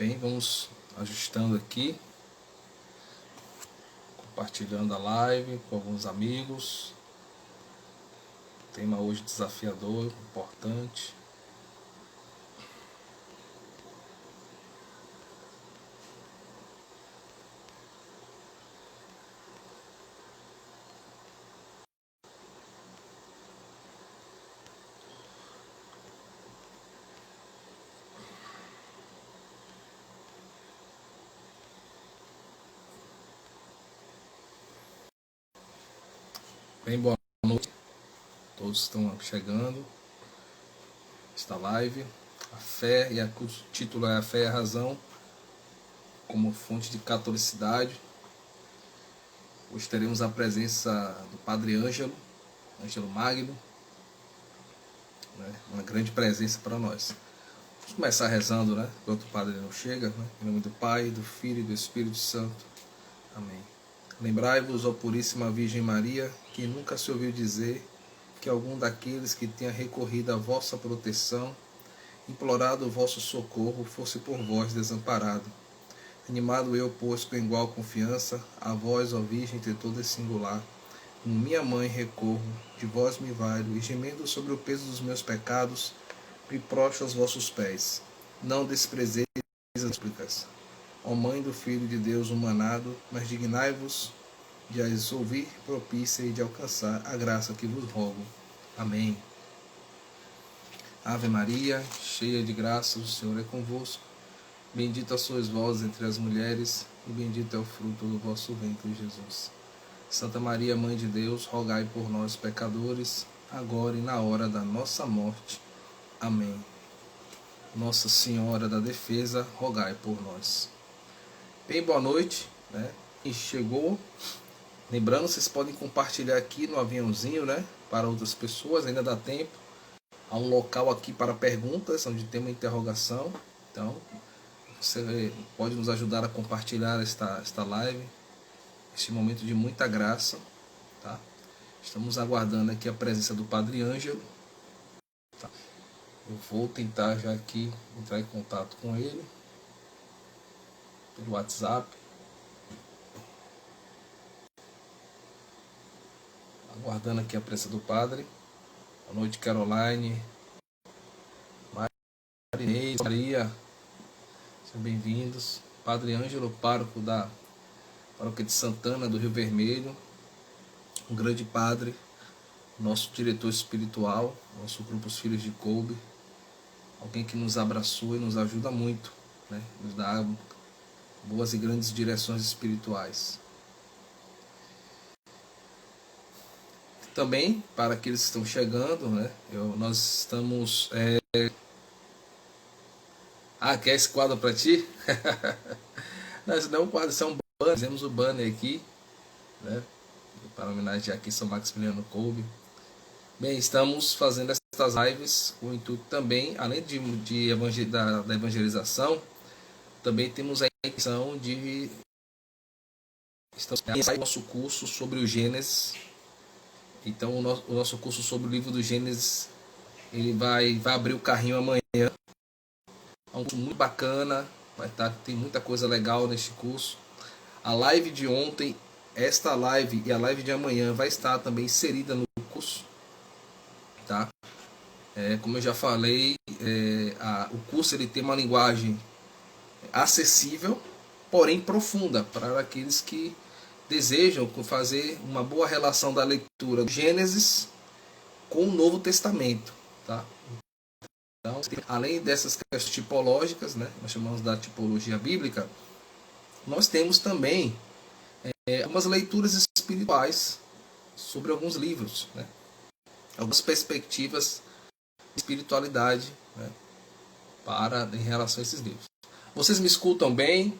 Bem, vamos ajustando aqui, compartilhando a live com alguns amigos. Tema hoje desafiador, importante. Bem, boa noite. Todos estão chegando. Esta live, a fé, o título é A Fé e a Razão como fonte de catolicidade. Hoje teremos a presença do Padre Ângelo Magno, né? Uma grande presença para nós. Vamos começar rezando, né? Enquanto o Padre não chega, né? Em nome do Pai, do Filho e do Espírito Santo. Amém. Lembrai-vos, ó Puríssima Virgem Maria, que nunca se ouviu dizer que algum daqueles que tenha recorrido à vossa proteção, implorado o vosso socorro, fosse por vós desamparado. Animado eu, pois, com igual confiança, a vós, ó Virgem, de toda singular, como minha mãe recorro, de vós me valho, e gemendo sobre o peso dos meus pecados, me prostro aos vossos pés. Não desprezeis as súplicas. Ó Mãe do Filho de Deus humanado, mas dignai-vos de as ouvir propícia e de alcançar a graça que vos rogo. Amém. Ave Maria, cheia de graça, o Senhor é convosco. Bendita sois vós entre as mulheres, e bendito é o fruto do vosso ventre, Jesus. Santa Maria, Mãe de Deus, rogai por nós, pecadores, agora e na hora da nossa morte. Amém. Nossa Senhora da Defesa, rogai por nós. Bem, boa noite, né? E chegou. Lembrando, vocês podem compartilhar aqui no aviãozinho, né? Para outras pessoas, ainda dá tempo. Há um local aqui para perguntas, onde tem uma interrogação. Então, você pode nos ajudar a compartilhar esta live, este momento de muita graça, tá? Estamos aguardando aqui a presença do Padre Ângelo. Tá? Eu vou tentar já aqui entrar em contato com ele pelo WhatsApp. Aguardando aqui a presença do Padre. Boa noite, Caroline. Maria. Sejam bem-vindos. Padre Ângelo, pároco da Paróquia de Santana, do Rio Vermelho. Um grande padre, nosso diretor espiritual, nosso grupo Os Filhos de Coube. Alguém que nos abraçou e nos ajuda muito, né? Nos dá boas e grandes direções espirituais. Também, para aqueles que estão chegando, né? Nós estamos... quer esse quadro para ti? Nós não é um quadro, isso é um banner. Fizemos o banner aqui, né? Para homenagear aqui São Maximiliano Kolbe. Bem, estamos fazendo essas lives com o intuito também, além da evangelização, também temos a intenção de... Estamos o nosso curso sobre o Gênesis. Então o nosso curso sobre o livro do Gênesis, ele vai abrir o carrinho amanhã. É um curso muito bacana, tem muita coisa legal neste curso. A live de ontem, esta live e a live de amanhã vai estar também inserida no curso, tá? Como eu já falei, o curso ele tem uma linguagem acessível, porém profunda, para aqueles que desejam fazer uma boa relação da leitura do Gênesis com o Novo Testamento, tá? Então, além dessas questões tipológicas, né, nós chamamos da tipologia bíblica, nós temos também algumas leituras espirituais sobre alguns livros, né, algumas perspectivas de espiritualidade, né, em relação a esses livros. Vocês me escutam bem?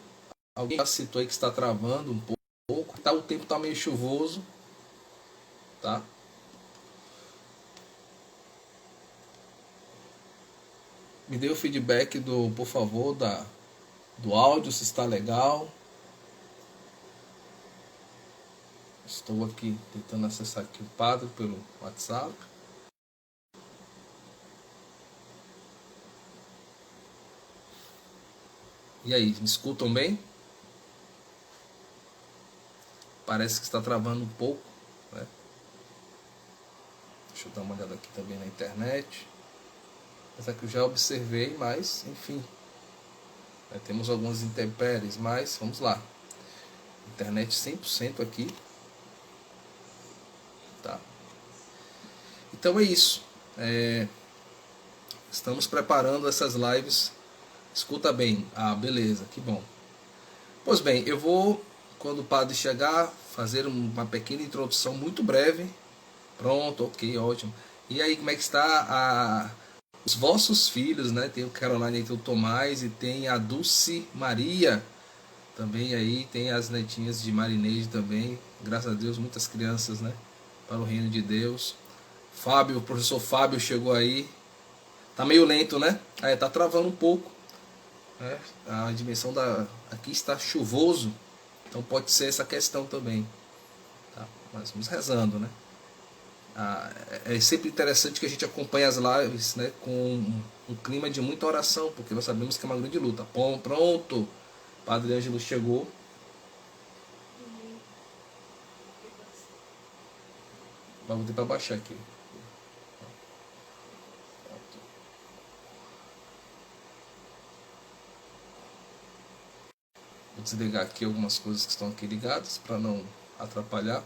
Alguém já citou aí que está travando um pouco? O tempo está meio chuvoso, tá? Me dê o feedback por favor, do áudio, se está legal. Estou aqui tentando acessar aqui o padre pelo WhatsApp. E aí, me escutam bem? Parece que está travando um pouco, né? Deixa eu dar uma olhada aqui também na internet. Apesar que eu já observei, mas enfim, né, temos algumas intempéries, mas vamos lá. Internet 100% aqui, tá? Então é isso. Estamos preparando essas lives. Escuta bem. Ah, beleza, que bom. Pois bem, eu vou, quando o padre chegar, fazer uma pequena introdução muito breve. Pronto, ok, ótimo. E aí, como é que está os vossos filhos, né? Tem o Caroline e o Tomás, e tem a Dulce Maria também aí, tem as netinhas de Marineide também. Graças a Deus, muitas crianças, né? Para o reino de Deus. Fábio, o professor Fábio chegou aí. Tá meio lento, né? Tá travando um pouco. Né? A dimensão da. Aqui está chuvoso. Então pode ser essa questão também. Tá? Mas vamos rezando, né? É sempre interessante que a gente acompanhe as lives, né, com um clima de muita oração, porque nós sabemos que é uma grande luta. Pronto, Padre Ângelo chegou. Vamos ter para baixar aqui. Vou desligar aqui algumas coisas que estão aqui ligadas para não atrapalhar.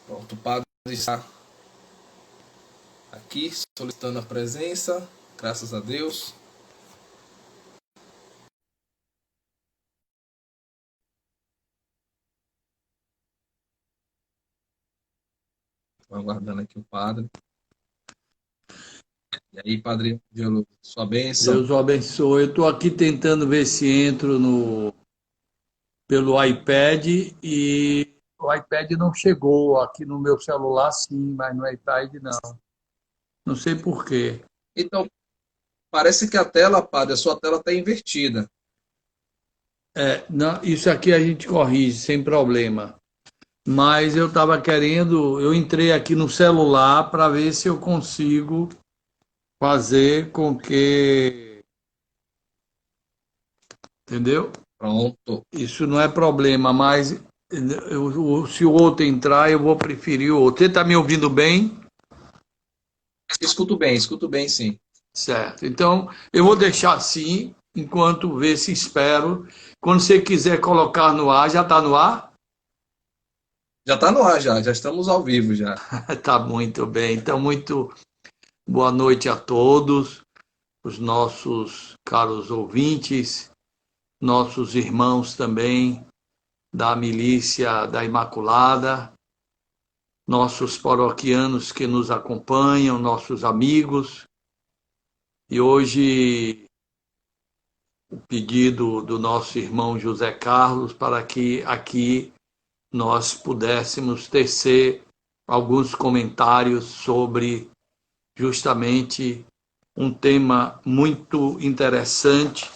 Pronto, o Padre está aqui solicitando a presença, graças a Deus. Estou aguardando aqui o Padre. E aí, Padre Ângelo, sua bênção. Deus o abençoe. Eu estou aqui tentando ver se entro pelo iPad e o iPad não chegou. Aqui no meu celular, sim, mas no iPad não. Não sei por quê. Então, parece que a tela, Padre, a sua tela está invertida. Não, isso aqui a gente corrige sem problema. Mas eu estava querendo, eu entrei aqui no celular para ver se eu consigo fazer com que, entendeu? Pronto. Isso não é problema, mas se o outro entrar, eu vou preferir o outro. Você está me ouvindo bem? Escuto bem, sim. Certo. Então, eu vou deixar assim, enquanto ver se espero. Quando você quiser colocar no ar, já está no ar? Já está no ar, já estamos ao vivo já. Tá muito bem. Então, muito boa noite a todos, os nossos caros ouvintes, nossos irmãos também da milícia da Imaculada, nossos paroquianos que nos acompanham, nossos amigos. E hoje o pedido do nosso irmão José Carlos para que aqui nós pudéssemos tecer alguns comentários sobre justamente um tema muito interessante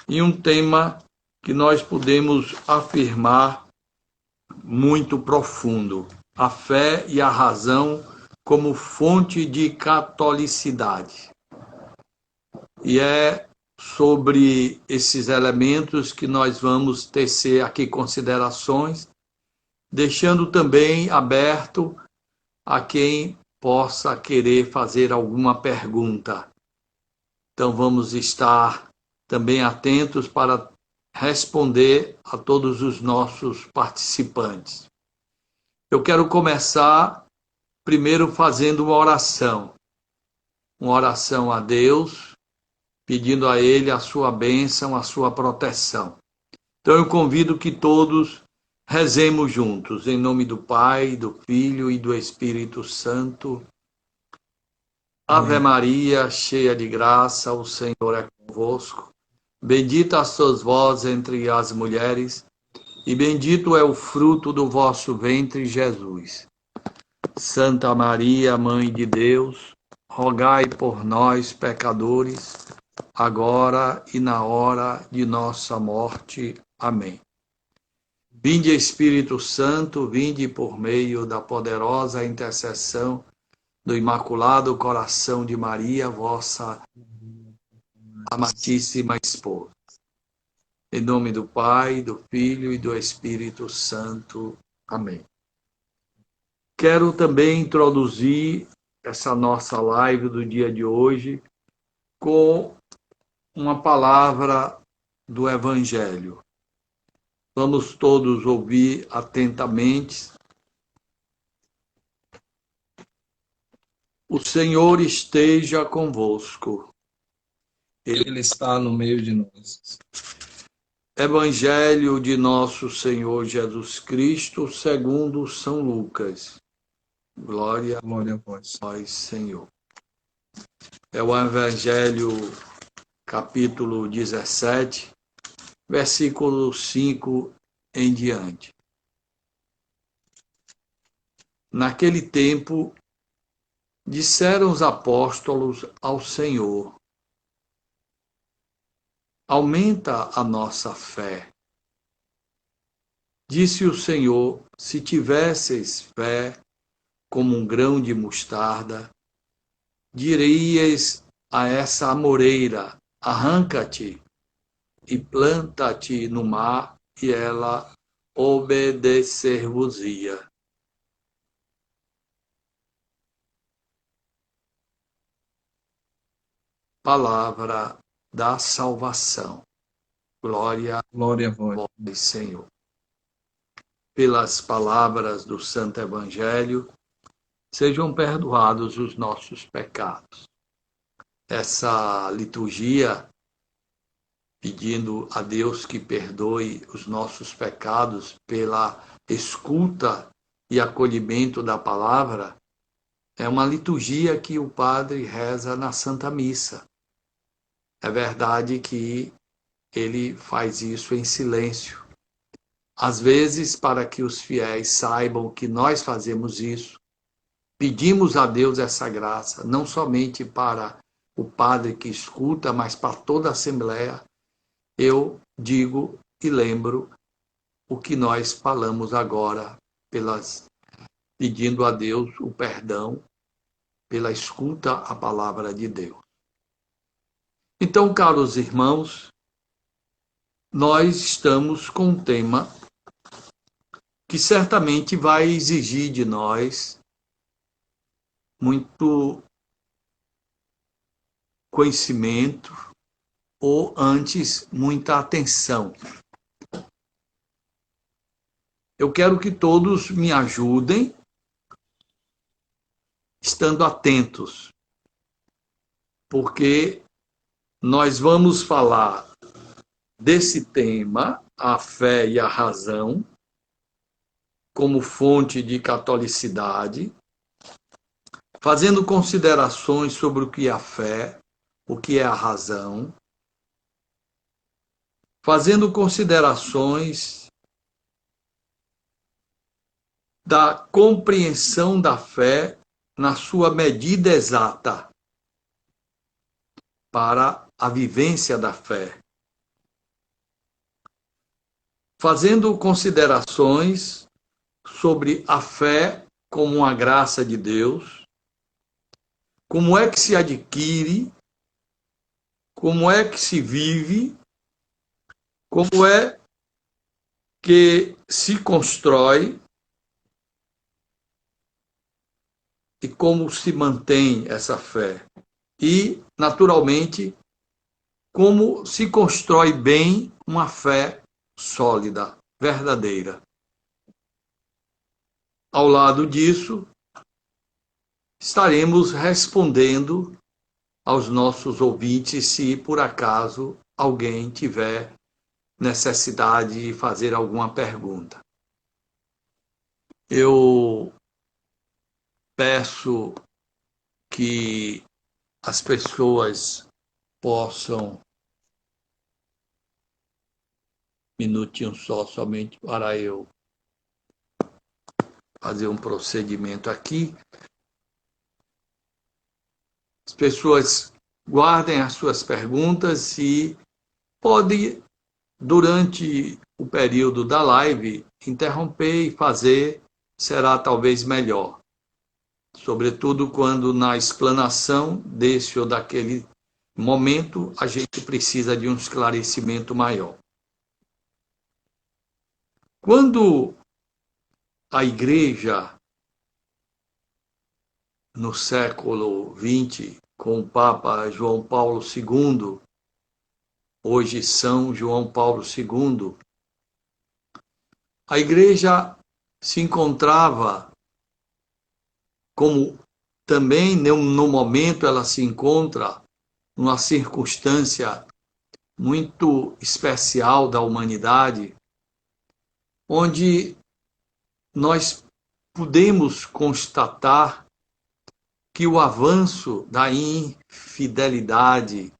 e um tema que nós podemos afirmar muito profundo: a fé e a razão como fonte de catolicidade. E é sobre esses elementos que nós vamos tecer aqui considerações, deixando também aberto a quem possa querer fazer alguma pergunta. Então vamos estar também atentos para responder a todos os nossos participantes. Eu quero começar primeiro fazendo uma oração a Deus, pedindo a Ele a sua bênção, a sua proteção. Então eu convido que todos rezemos juntos, em nome do Pai, do Filho e do Espírito Santo. Ave Amém. Maria, cheia de graça, o Senhor é convosco. Bendita sois vós entre as mulheres, e bendito é o fruto do vosso ventre, Jesus. Santa Maria, Mãe de Deus, rogai por nós, pecadores, agora e na hora de nossa morte. Amém. Vinde, Espírito Santo, vinde por meio da poderosa intercessão do Imaculado Coração de Maria, vossa amadíssima esposa. Em nome do Pai, do Filho e do Espírito Santo. Amém. Quero também introduzir essa nossa live do dia de hoje com uma palavra do Evangelho. Vamos todos ouvir atentamente. O Senhor esteja convosco. Ele está no meio de nós. Evangelho de nosso Senhor Jesus Cristo, segundo São Lucas. Glória Glória a vós. a vós, Senhor. É o Evangelho, capítulo 17, versículo 5 em diante. Naquele tempo, disseram os apóstolos ao Senhor: aumenta a nossa fé. Disse o Senhor: se tivesseis fé como um grão de mostarda, diríeis a essa amoreira: arranca-te e planta-te no mar, e ela obedecer-vos-ia. Palavra da salvação. Glória Glória a a vós. vós, Senhor. Pelas palavras do Santo Evangelho, sejam perdoados os nossos pecados. Essa liturgia, pedindo a Deus que perdoe os nossos pecados pela escuta e acolhimento da palavra, é uma liturgia que o padre reza na Santa Missa. É verdade que ele faz isso em silêncio. Às vezes, para que os fiéis saibam que nós fazemos isso, pedimos a Deus essa graça, não somente para o padre que escuta, mas para toda a Assembleia. Eu digo e lembro o que nós falamos agora, pedindo a Deus o perdão pela escuta à palavra de Deus. Então, caros irmãos, nós estamos com um tema que certamente vai exigir de nós muito conhecimento ou, antes, muita atenção. Eu quero que todos me ajudem estando atentos, porque nós vamos falar desse tema, a fé e a razão, como fonte de catolicidade, fazendo considerações sobre o que é a fé, o que é a razão, fazendo considerações da compreensão da fé na sua medida exata para a vivência da fé, fazendo considerações sobre a fé como uma graça de Deus, como é que se adquire, como é que se vive, como é que se constrói e como se mantém essa fé. E, naturalmente, como se constrói bem uma fé sólida, verdadeira. Ao lado disso, estaremos respondendo aos nossos ouvintes se, por acaso, alguém tiver necessidade de fazer alguma pergunta. Eu peço que as pessoas possam, minutinho só, somente para eu fazer um procedimento aqui. As pessoas guardem as suas perguntas e podem, durante o período da live, interromper e fazer, será talvez melhor. Sobretudo quando na explanação desse ou daquele momento a gente precisa de um esclarecimento maior. Quando a igreja, no século XX, com o Papa João Paulo II, hoje São João Paulo II, a igreja se encontrava, como também no momento ela se encontra, numa circunstância muito especial da humanidade, onde nós podemos constatar que o avanço da infidelidade,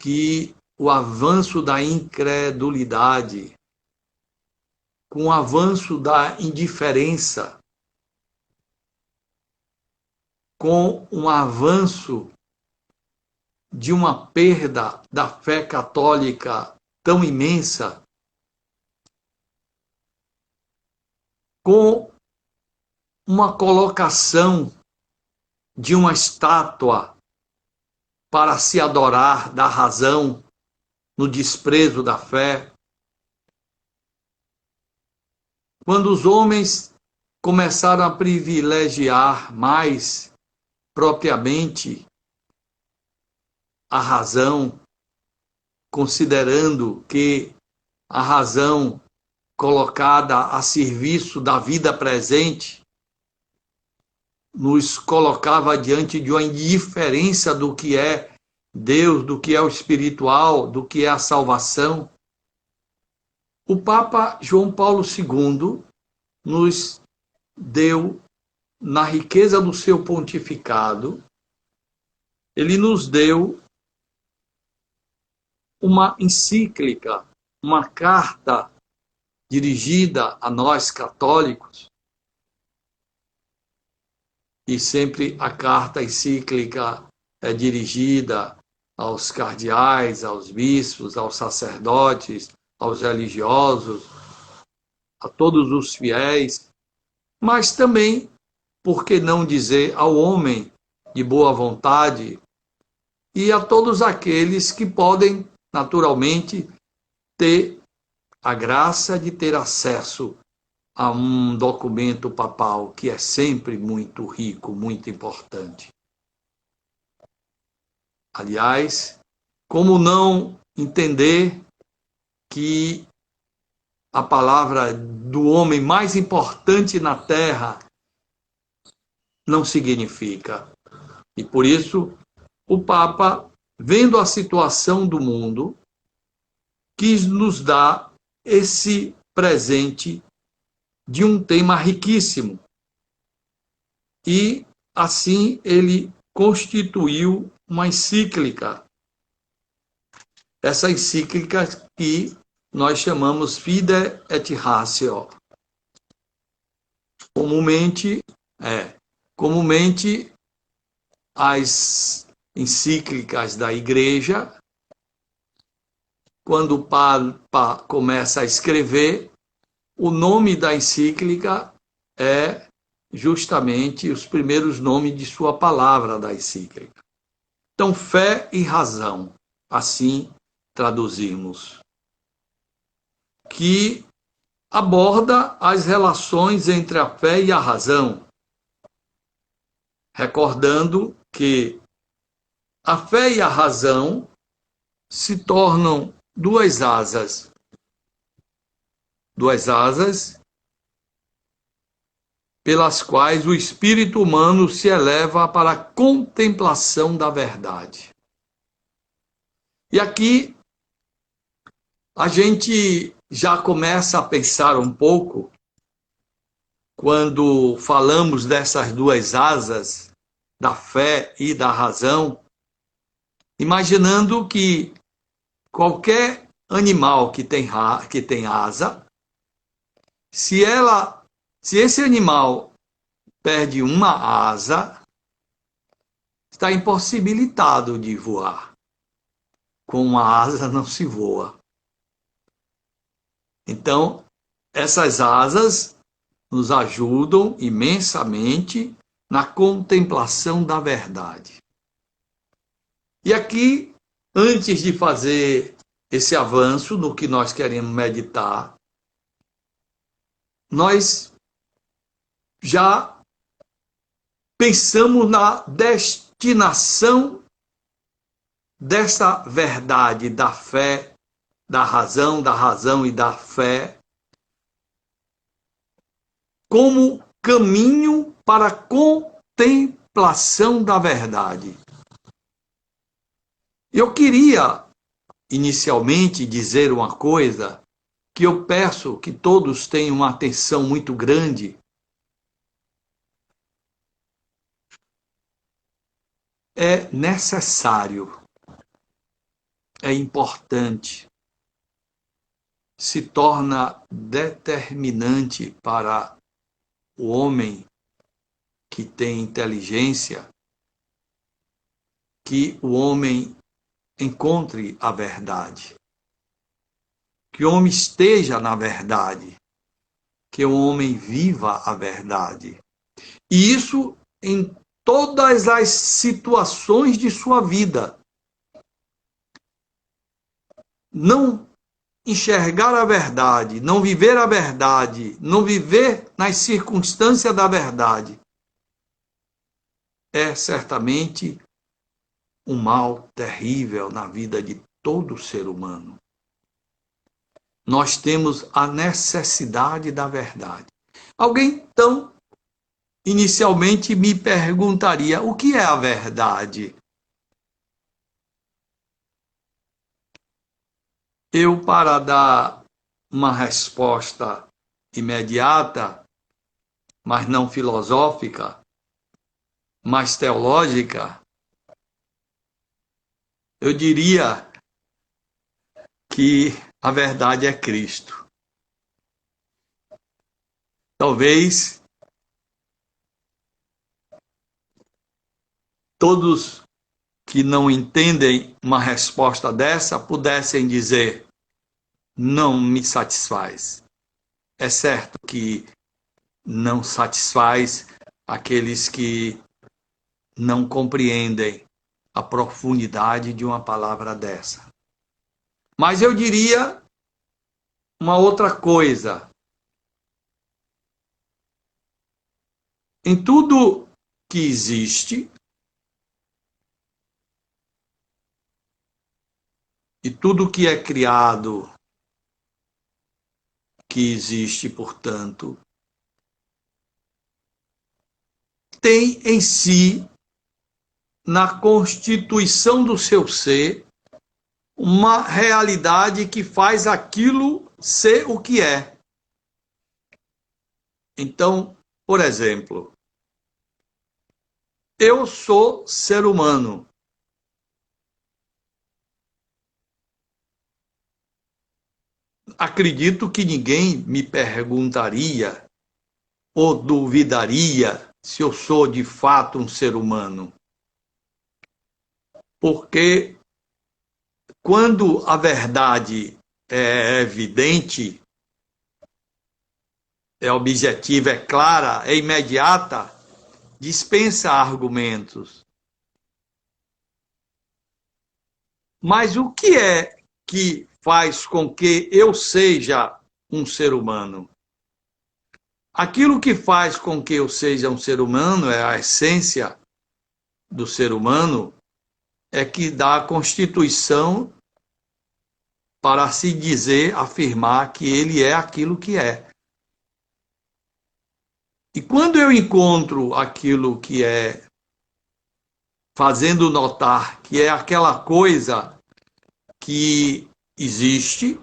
que o avanço da incredulidade, com o avanço da indiferença, com um avanço de uma perda da fé católica tão imensa, com uma colocação de uma estátua para se adorar da razão no desprezo da fé. Quando os homens começaram a privilegiar mais propriamente a razão, considerando que a razão colocada a serviço da vida presente nos colocava diante de uma indiferença do que é Deus, do que é o espiritual, do que é a salvação. O Papa João Paulo II nos deu, na riqueza do seu pontificado, ele nos deu uma encíclica, uma carta dirigida a nós católicos, e sempre a carta encíclica é dirigida aos cardeais, aos bispos, aos sacerdotes, aos religiosos, a todos os fiéis, mas também, por que não dizer, ao homem de boa vontade e a todos aqueles que podem, naturalmente, ter a graça de ter acesso a um documento papal que é sempre muito rico, muito importante. Aliás, como não entender que a palavra do homem mais importante na Terra não significa? E por isso, o Papa, vendo a situação do mundo, quis nos dar esse presente de um tema riquíssimo. E, assim, ele constituiu uma encíclica. Essa encíclica que nós chamamos Fides et Ratio. Comumente, as encíclicas da Igreja, quando o Papa começa a escrever, o nome da encíclica é justamente os primeiros nomes de sua palavra da encíclica. Então, fé e razão, assim traduzimos, que aborda as relações entre a fé e a razão, recordando que a fé e a razão se tornam duas asas pelas quais o espírito humano se eleva para a contemplação da verdade. E aqui a gente já começa a pensar um pouco, quando falamos dessas duas asas, da fé e da razão, imaginando que qualquer animal que tem asa, se esse animal perde uma asa, está impossibilitado de voar. Com uma asa não se voa. Então, essas asas nos ajudam imensamente na contemplação da verdade. E aqui, antes de fazer esse avanço no que nós queremos meditar, nós já pensamos na destinação dessa verdade da fé, da razão e da fé, como caminho para a contemplação da verdade. Eu queria, inicialmente, dizer uma coisa que eu peço que todos tenham uma atenção muito grande. É necessário, é importante, se torna determinante para o homem que tem inteligência, que o homem encontre a verdade, que o homem esteja na verdade, que o homem viva a verdade. E isso em todas as situações de sua vida. Não enxergar a verdade, não viver a verdade, não viver nas circunstâncias da verdade, é certamente um mal terrível na vida de todo ser humano. Nós temos a necessidade da verdade. Alguém, então, inicialmente me perguntaria: o que é a verdade? Eu, para dar uma resposta imediata, mas não filosófica, mas teológica, eu diria que a verdade é Cristo. Talvez todos que não entendem uma resposta dessa pudessem dizer: não me satisfaz. É certo que não satisfaz aqueles que não compreendem a profundidade de uma palavra dessa. Mas eu diria uma outra coisa. Em tudo que existe, e tudo que é criado, que existe, portanto, tem em si, na constituição do seu ser, uma realidade que faz aquilo ser o que é. Então, por exemplo, eu sou ser humano. Acredito que ninguém me perguntaria ou duvidaria se eu sou de fato um ser humano. Porque quando a verdade é evidente, é objetiva, é clara, é imediata, dispensa argumentos. Mas o que é que faz com que eu seja um ser humano? Aquilo que faz com que eu seja um ser humano, é a essência do ser humano, é que dá a constituição para se dizer, afirmar que ele é aquilo que é. E quando eu encontro aquilo que é, fazendo notar que é aquela coisa que existe,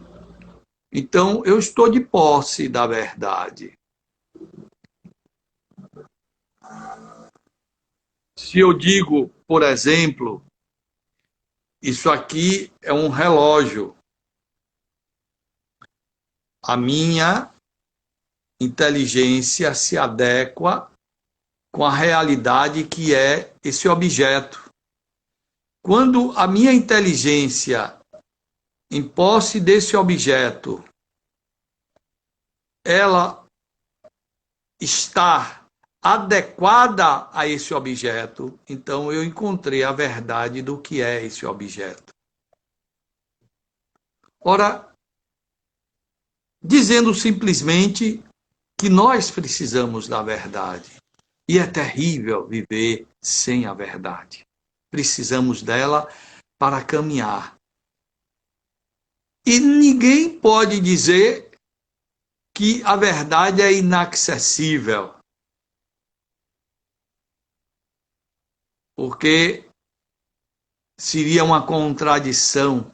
então eu estou de posse da verdade. Se eu digo, por exemplo, isso aqui é um relógio, a minha inteligência se adequa com a realidade que é esse objeto. Quando a minha inteligência, em posse desse objeto, ela está adequada a esse objeto, então eu encontrei a verdade do que é esse objeto. Ora, dizendo simplesmente que nós precisamos da verdade. E é terrível viver sem a verdade. Precisamos dela para caminhar. E ninguém pode dizer que a verdade é inacessível. Porque seria uma contradição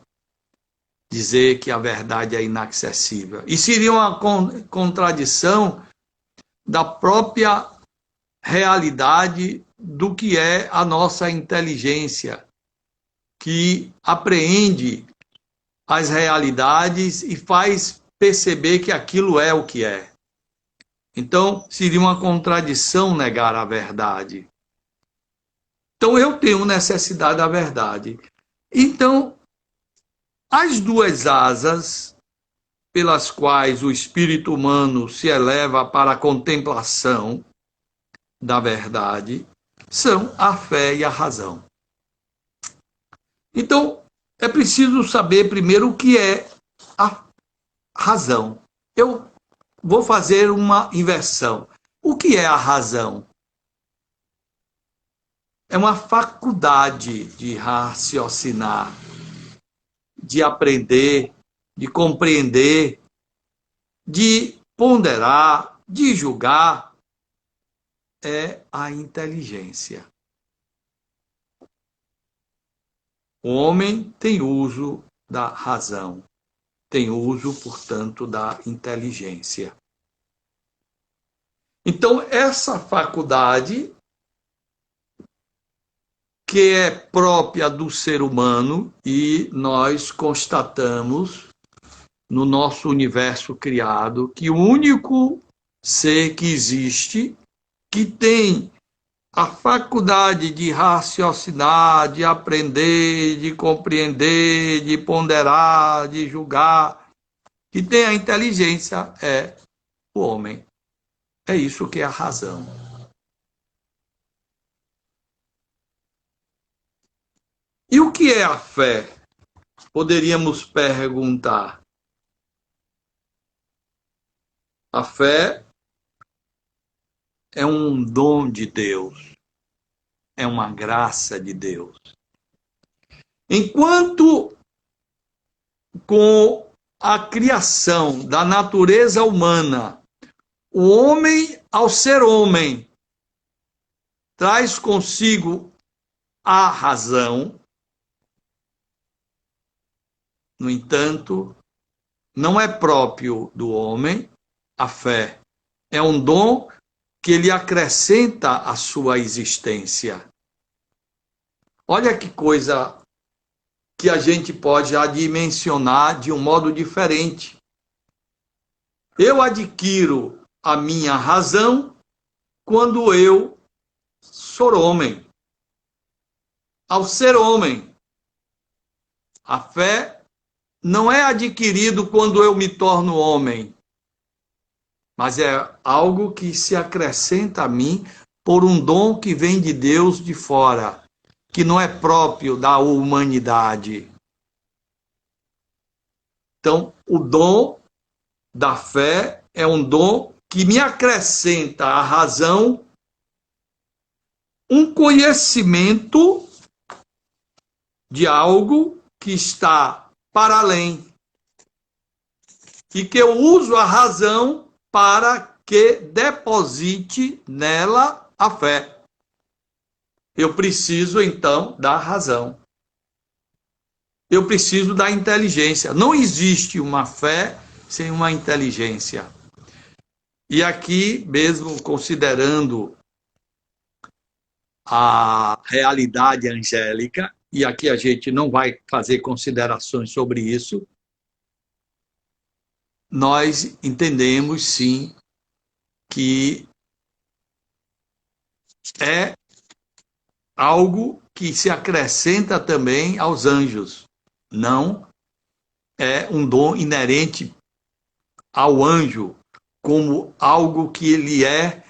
dizer que a verdade é inacessível. E seria uma contradição da própria realidade do que é a nossa inteligência, que apreende as realidades e faz perceber que aquilo é o que é. Então, seria uma contradição negar a verdade. Então, eu tenho necessidade da verdade. Então, as duas asas pelas quais o espírito humano se eleva para a contemplação da verdade são a fé e a razão. Então, é preciso saber primeiro o que é a razão. Eu vou fazer uma inversão. O que é a razão? É uma faculdade de raciocinar, de aprender, de compreender, de ponderar, de julgar. É a inteligência. O homem tem uso da razão, tem uso, portanto, da inteligência. Então, essa faculdade, que é própria do ser humano, e nós constatamos no nosso universo criado que o único ser que existe, que tem a faculdade de raciocinar, de aprender, de compreender, de ponderar, de julgar, que tem a inteligência, é o homem. É isso que é a razão. E o que é a fé? Poderíamos perguntar. A fé é um dom de Deus, é uma graça de Deus. Enquanto com a criação da natureza humana, o homem, ao ser homem, traz consigo a razão, no entanto, não é próprio do homem a fé. É um dom que ele acrescenta à sua existência. Olha que coisa que a gente pode adimensionar de um modo diferente. Eu adquiro a minha razão quando eu sou homem. Ao ser homem, a fé não é adquirido quando eu me torno homem, mas é algo que se acrescenta a mim por um dom que vem de Deus de fora, que não é próprio da humanidade. Então, o dom da fé é um dom que me acrescenta à razão um conhecimento de algo que está para além e que eu uso a razão para que deposite nela a fé. Eu preciso, então, da razão. Eu preciso da inteligência. Não existe uma fé sem uma inteligência. E aqui, mesmo considerando a realidade angélica, e aqui a gente não vai fazer considerações sobre isso, nós entendemos, sim, que é algo que se acrescenta também aos anjos. Não é um dom inerente ao anjo, como algo que ele é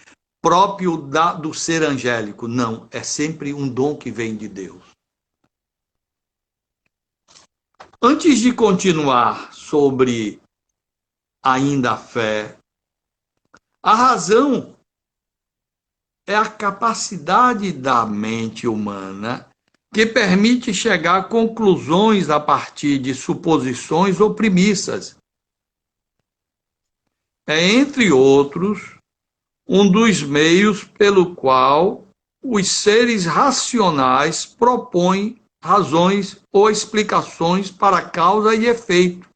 próprio do ser angélico. Não, é sempre um dom que vem de Deus. Antes de continuar sobre ainda a fé, a razão é a capacidade da mente humana que permite chegar a conclusões a partir de suposições ou premissas. É, entre outros, um dos meios pelo qual os seres racionais propõem razões ou explicações para causa e efeito.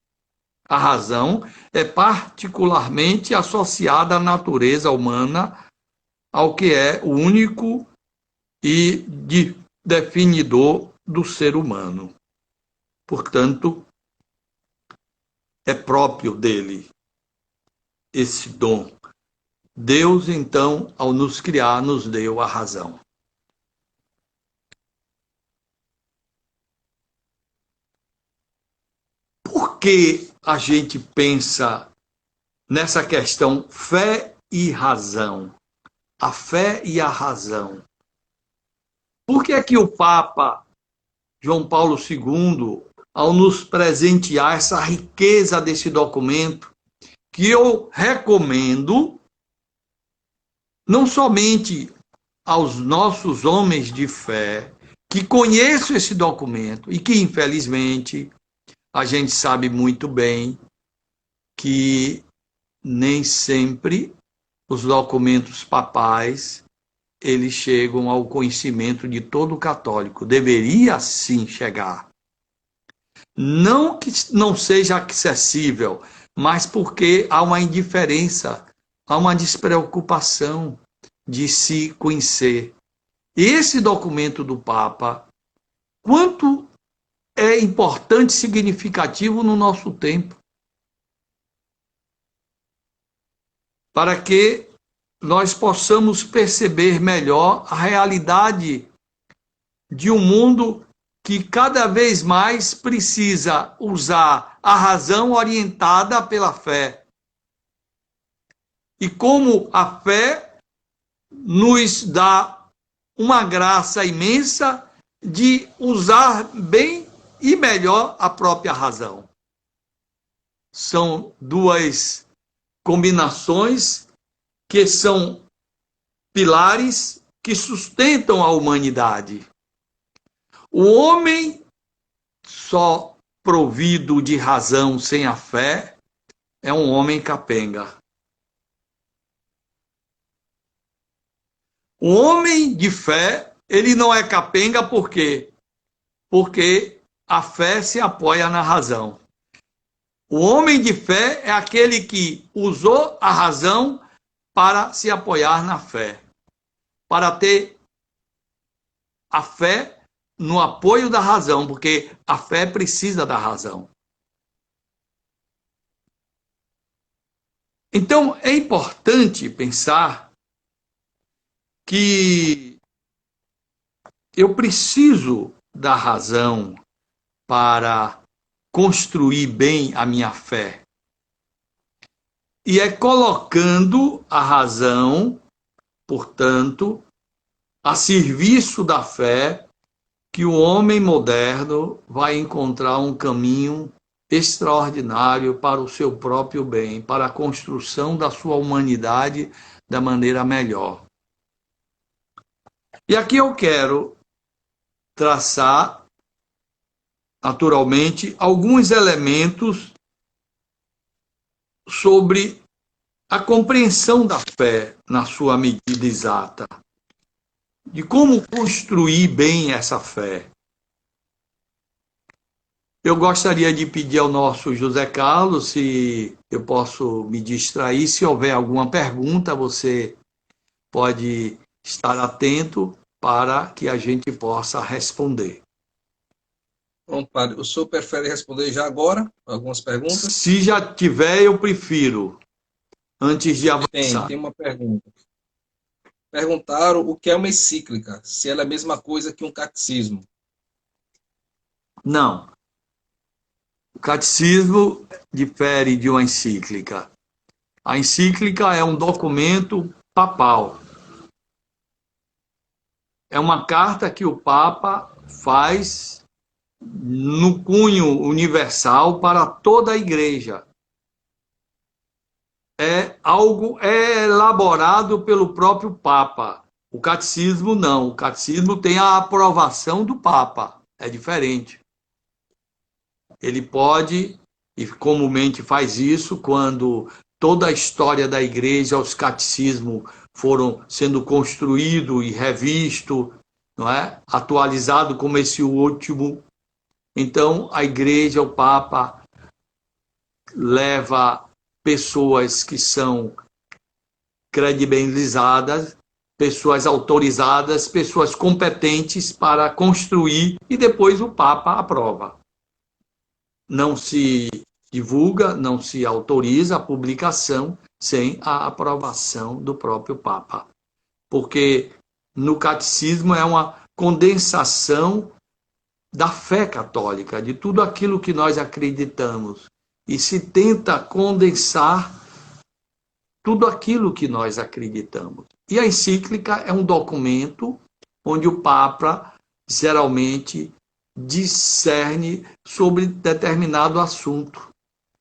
A razão é particularmente associada à natureza humana, ao que é o único e definidor do ser humano. Portanto, é próprio dele esse dom. Deus, então, ao nos criar, nos deu a razão. Por que a gente pensa nessa questão fé e razão? A fé e a razão. Por que é que o Papa João Paulo II, ao nos presentear essa riqueza desse documento, que eu recomendo não somente aos nossos homens de fé, que conheçam esse documento e que, infelizmente, a gente sabe muito bem que nem sempre os documentos papais eles chegam ao conhecimento de todo católico. Deveria sim chegar. Não que não seja acessível, mas porque há uma indiferença, há uma despreocupação de se conhecer. Esse documento do Papa, quanto é importante e significativo no nosso tempo, para que nós possamos perceber melhor a realidade de um mundo que cada vez mais precisa usar a razão orientada pela fé. E como a fé nos dá uma graça imensa de usar bem e melhor a própria razão. São duas combinações que são pilares que sustentam a humanidade. O homem só provido de razão sem a fé é um homem capenga. O homem de fé, ele não é capenga por quê? Porque a fé se apoia na razão. O homem de fé é aquele que usou a razão para se apoiar na fé, para ter a fé no apoio da razão, porque a fé precisa da razão. Então, é importante pensar que eu preciso da razão para construir bem a minha fé. E é colocando a razão, portanto, a serviço da fé, que o homem moderno vai encontrar um caminho extraordinário para o seu próprio bem, para a construção da sua humanidade da maneira melhor. E aqui eu quero traçar, naturalmente, alguns elementos sobre a compreensão da fé na sua medida exata, de como construir bem essa fé. Eu gostaria de pedir ao nosso José Carlos se eu posso me distrair. Se houver alguma pergunta, você pode estar atento para que a gente possa responder. Bom, padre, o senhor prefere responder já agora algumas perguntas? Se já tiver, eu prefiro, antes de avançar. Tem uma pergunta. Perguntaram o que é uma encíclica, se ela é a mesma coisa que um catecismo. Não. O catecismo difere de uma encíclica. A encíclica é um documento papal. é uma carta que o Papa faz no cunho universal para toda a Igreja. É elaborado pelo próprio Papa. O catecismo não. O catecismo tem a aprovação do Papa. É diferente. Ele pode, e comumente faz isso, quando toda a história da Igreja, os catecismos foram sendo construídos e revistos, não é? Atualizado como esse último. Então, a Igreja, o Papa, leva pessoas que são credibilizadas, pessoas autorizadas, pessoas competentes para construir, e depois o Papa aprova. Não se divulga, não se autoriza a publicação sem a aprovação do próprio Papa. Porque no catecismo é uma condensação da fé católica, de tudo aquilo que nós acreditamos. E se tenta condensar tudo aquilo que nós acreditamos. E a encíclica é um documento onde o Papa geralmente discerne sobre determinado assunto.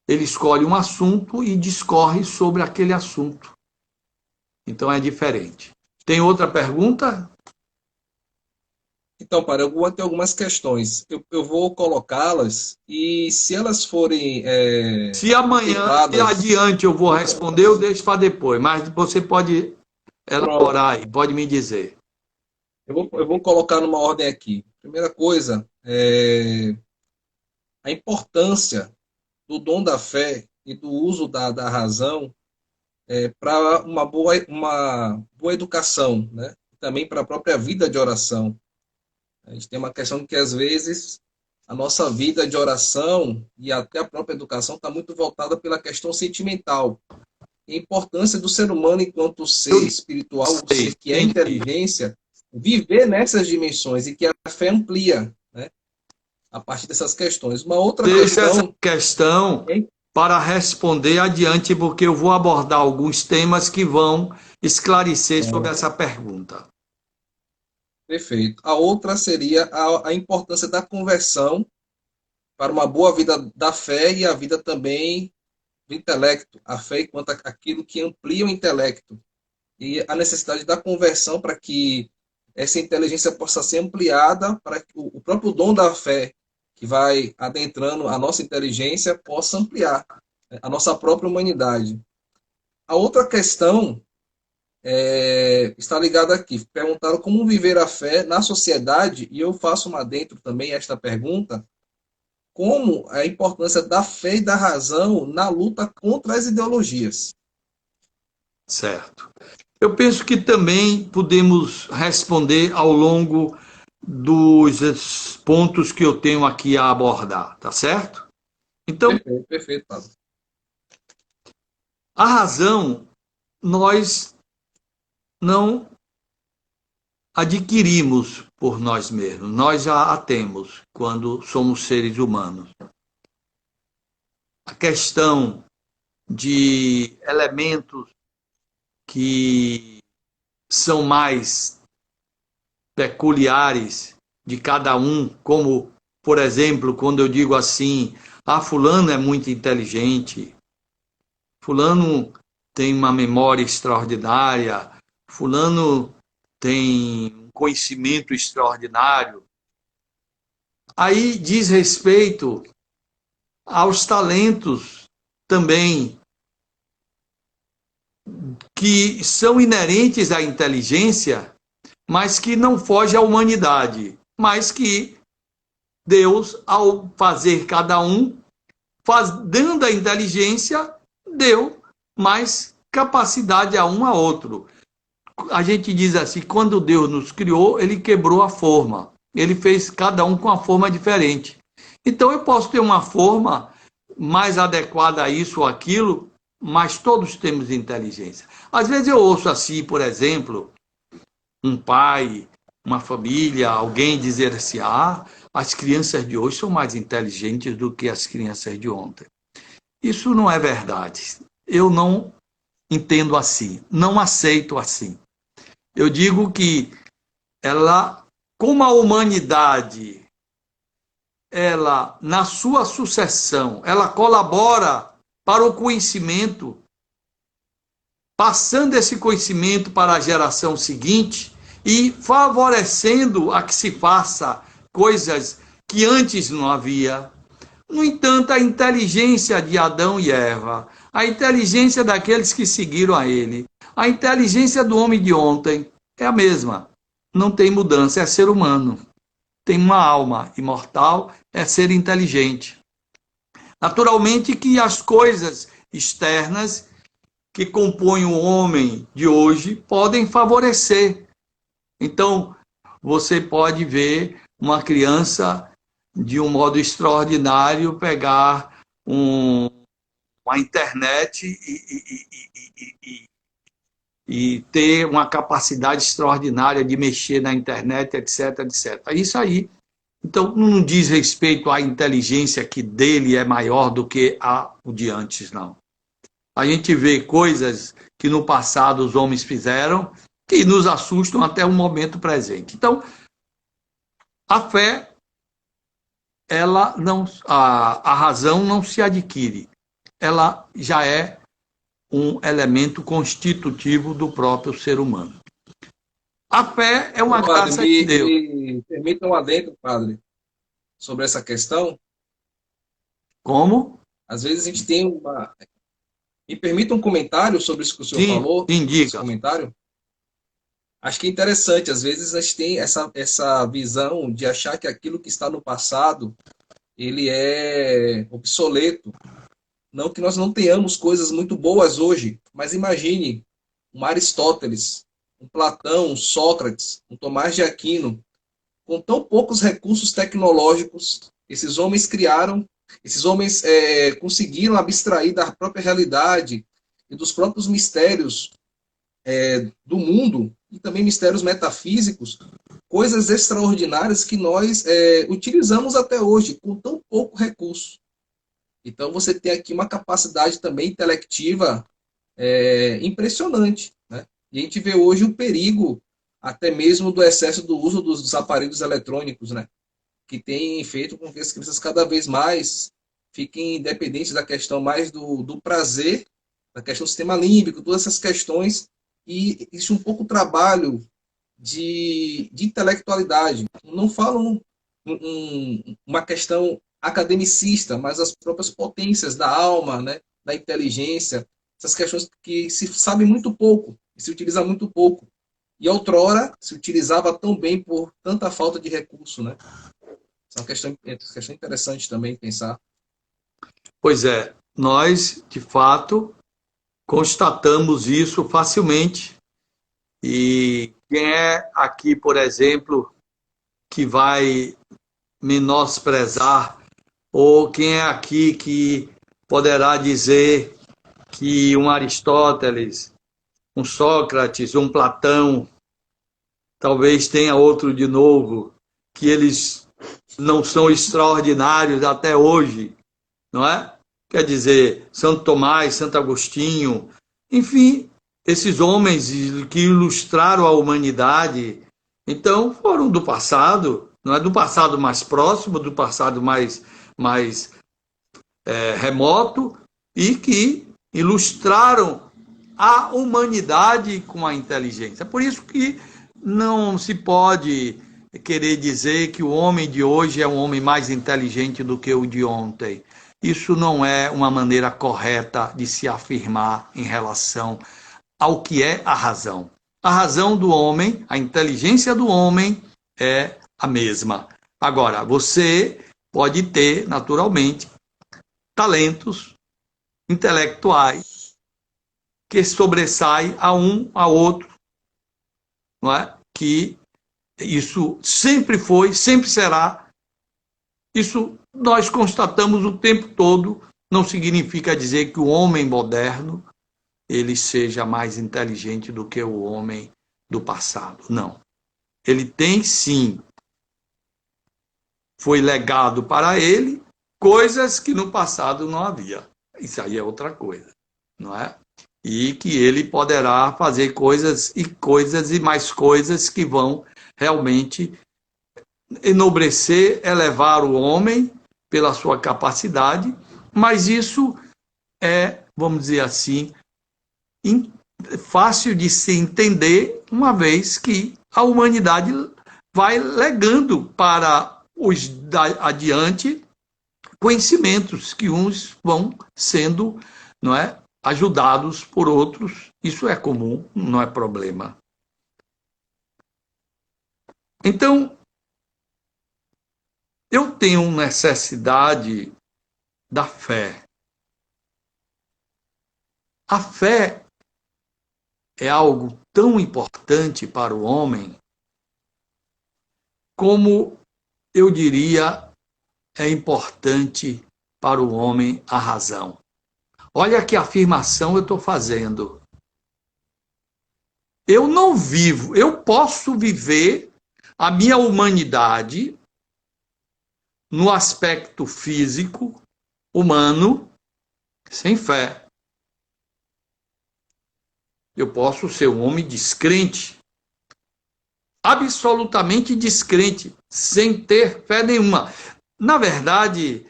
Ele escolhe um assunto e discorre sobre aquele assunto. Então é diferente. Tem outra pergunta? Então, para eu vou ter algumas questões. Eu vou colocá-las e se elas forem Se amanhã e adiante eu vou responder, eu deixo para depois. Mas você pode elaborar e pode me dizer. Eu vou colocar numa ordem aqui. Primeira coisa, a importância do dom da fé e do uso da razão para uma boa educação, né? Também para a própria vida de oração. A gente tem uma questão que, às vezes, a nossa vida de oração e até a própria educação está muito voltada pela questão sentimental. E a importância do ser humano enquanto ser espiritual, o ser que é inteligência, viver nessas dimensões e que a fé amplia, né, a partir dessas questões. Uma outra essa questão para responder adiante, porque eu vou abordar alguns temas que vão esclarecer sobre essa pergunta. Perfeito. A outra seria a importância da conversão para uma boa vida da fé e a vida também do intelecto. A fé enquanto aquilo que amplia o intelecto. E a necessidade da conversão para que essa inteligência possa ser ampliada, para que o próprio dom da fé, que vai adentrando a nossa inteligência, possa ampliar a nossa própria humanidade. A outra questão está ligado aqui. Perguntaram como viver a fé na sociedade, e eu faço uma dentro também esta pergunta, como a importância da fé e da razão na luta contra as ideologias. Certo. Eu penso que também podemos responder ao longo dos pontos que eu tenho aqui a abordar, tá certo? Então, perfeito, Pablo. A razão nós não adquirimos por nós mesmos, nós já a temos quando somos seres humanos. A questão de elementos que são mais peculiares de cada um, como, por exemplo, quando eu digo assim, fulano é muito inteligente, fulano tem uma memória extraordinária, fulano tem um conhecimento extraordinário. Aí diz respeito aos talentos também que são inerentes à inteligência, mas que não foge à humanidade, mas que Deus, ao fazer cada um, dando a inteligência, deu mais capacidade a um a outro. A gente diz assim, quando Deus nos criou, ele quebrou a forma. Ele fez cada um com uma forma diferente. Então eu posso ter uma forma mais adequada a isso ou aquilo, mas todos temos inteligência. Às vezes eu ouço assim, por exemplo, um pai, uma família, alguém dizer assim, as crianças de hoje são mais inteligentes do que as crianças de ontem. Isso não é verdade. Eu não entendo assim, não aceito assim. Eu digo que como a humanidade, ela, na sua sucessão, ela colabora para o conhecimento, passando esse conhecimento para a geração seguinte e favorecendo a que se faça coisas que antes não havia. No entanto, a inteligência de Adão e Eva, a inteligência daqueles que seguiram a ele, a inteligência do homem de ontem é a mesma. Não tem mudança, é ser humano. Tem uma alma imortal, é ser inteligente. Naturalmente que as coisas externas que compõem o homem de hoje podem favorecer. Então, você pode ver uma criança, de um modo extraordinário, pegar uma internet e ter uma capacidade extraordinária de mexer na internet, etc, etc. Isso aí, então, não diz respeito à inteligência que dele é maior do que a o de antes, não. A gente vê coisas que no passado os homens fizeram que nos assustam até o momento presente. Então, a fé, ela não, a razão não se adquire. Ela já é um elemento constitutivo do próprio ser humano. A fé é uma graça de Deus. Me permita um adendo, padre, sobre essa questão. Como? Às vezes a gente tem uma... Me permita um comentário sobre isso que o senhor Sim, falou? indica. Esse comentário? Acho que é interessante. Às vezes a gente tem essa visão de achar que aquilo que está no passado, ele é obsoleto. Não que nós não tenhamos coisas muito boas hoje, mas imagine um Aristóteles, um Platão, um Sócrates, um Tomás de Aquino, com tão poucos recursos tecnológicos, esses homens criaram, esses homens conseguiram abstrair da própria realidade e dos próprios mistérios do mundo, e também mistérios metafísicos, coisas extraordinárias que nós utilizamos até hoje, com tão pouco recurso. Então você tem aqui uma capacidade também intelectiva impressionante, né? E a gente vê hoje o perigo até mesmo do excesso do uso dos aparelhos eletrônicos, né? Que tem feito com que as crianças cada vez mais fiquem dependentes da questão mais do prazer, da questão do sistema límbico, todas essas questões, e existe um pouco trabalho de intelectualidade. Não falo uma questão academicista, mas as próprias potências da alma, né, da inteligência, essas questões que se sabe muito pouco, se utiliza muito pouco. E outrora se utilizava tão bem por tanta falta de recurso, né? Essa é uma questão interessante também pensar. Pois é, nós, de fato, constatamos isso facilmente. E quem é aqui, por exemplo, que vai menosprezar, ou quem é aqui que poderá dizer que um Aristóteles, um Sócrates, um Platão, talvez tenha outro de novo, que eles não são extraordinários até hoje, não é? Quer dizer, Santo Tomás, Santo Agostinho, enfim, esses homens que ilustraram a humanidade, então foram do passado, não é do passado mais próximo, do passado mais remoto, e que ilustraram a humanidade com a inteligência. Por isso que não se pode querer dizer que o homem de hoje é um homem mais inteligente do que o de ontem. Isso não é uma maneira correta de se afirmar em relação ao que é a razão. A razão do homem, a inteligência do homem é a mesma. Agora, você pode ter, naturalmente, talentos intelectuais que sobressaem a um a outro, não é? Que isso sempre foi, sempre será. Isso nós constatamos o tempo todo. Não significa dizer que o homem moderno ele seja mais inteligente do que o homem do passado. Não. Ele tem, sim, foi legado para ele coisas que no passado não havia. Isso aí é outra coisa, não é? E que ele poderá fazer coisas e mais coisas que vão realmente enobrecer, elevar o homem pela sua capacidade, mas isso é, vamos dizer assim, fácil de se entender, uma vez que a humanidade vai legando para os adiante conhecimentos que uns vão sendo, não é, ajudados por outros. Isso é comum, não é problema. Então, eu tenho necessidade da fé. A fé é algo tão importante para o homem como, eu diria, é importante para o homem a razão. Olha que afirmação eu estou fazendo. Eu não vivo, eu posso viver a minha humanidade no aspecto físico, humano, sem fé. Eu posso ser um homem descrente, absolutamente descrente, sem ter fé nenhuma. Na verdade,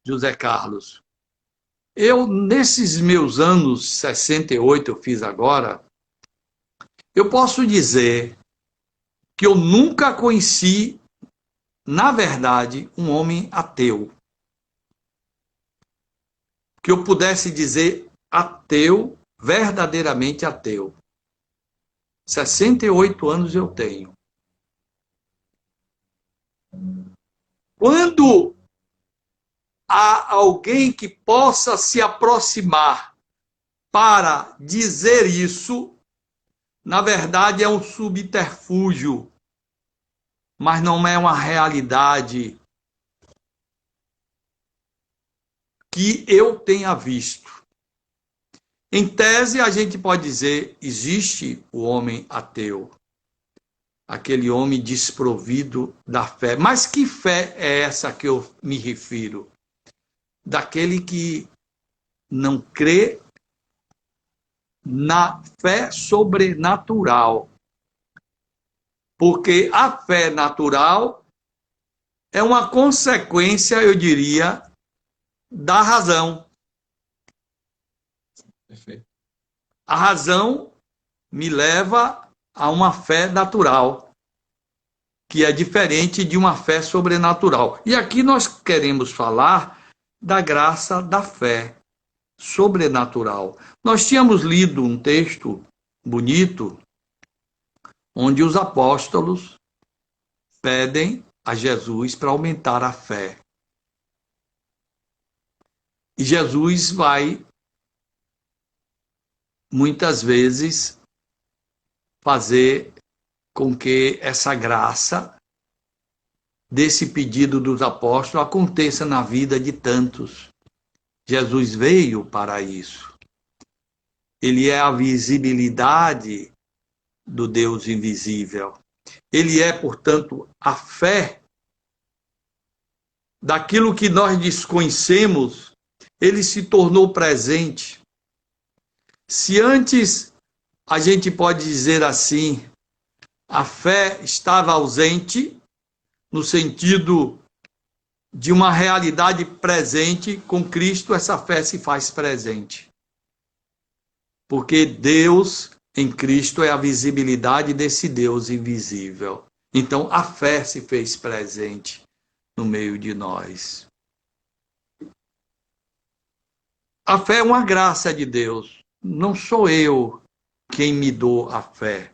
José Carlos, eu, nesses meus anos 68, eu fiz agora, eu posso dizer que eu nunca conheci, na verdade, um homem ateu. Que eu pudesse dizer ateu, verdadeiramente ateu. 68 anos eu tenho. Quando há alguém que possa se aproximar para dizer isso, na verdade é um subterfúgio, mas não é uma realidade que eu tenha visto. Em tese, a gente pode dizer, existe o homem ateu, aquele homem desprovido da fé. Mas que fé é essa que eu me refiro? Daquele que não crê na fé sobrenatural. Porque a fé natural é uma consequência, eu diria, da razão. Perfeito. A razão me leva a uma fé natural, que é diferente de uma fé sobrenatural. E aqui nós queremos falar da graça da fé sobrenatural. Nós tínhamos lido um texto bonito, onde os apóstolos pedem a Jesus para aumentar a fé. E Jesus vai, muitas vezes, fazer com que essa graça desse pedido dos apóstolos aconteça na vida de tantos. Jesus veio para isso. Ele é a visibilidade do Deus invisível. Ele é, portanto, a fé daquilo que nós desconhecemos, ele se tornou presente. Se antes a gente pode dizer assim, a fé estava ausente, no sentido de uma realidade presente, com Cristo essa fé se faz presente. Porque Deus em Cristo é a visibilidade desse Deus invisível. Então a fé se fez presente no meio de nós. A fé é uma graça de Deus. Não sou eu quem me dou a fé.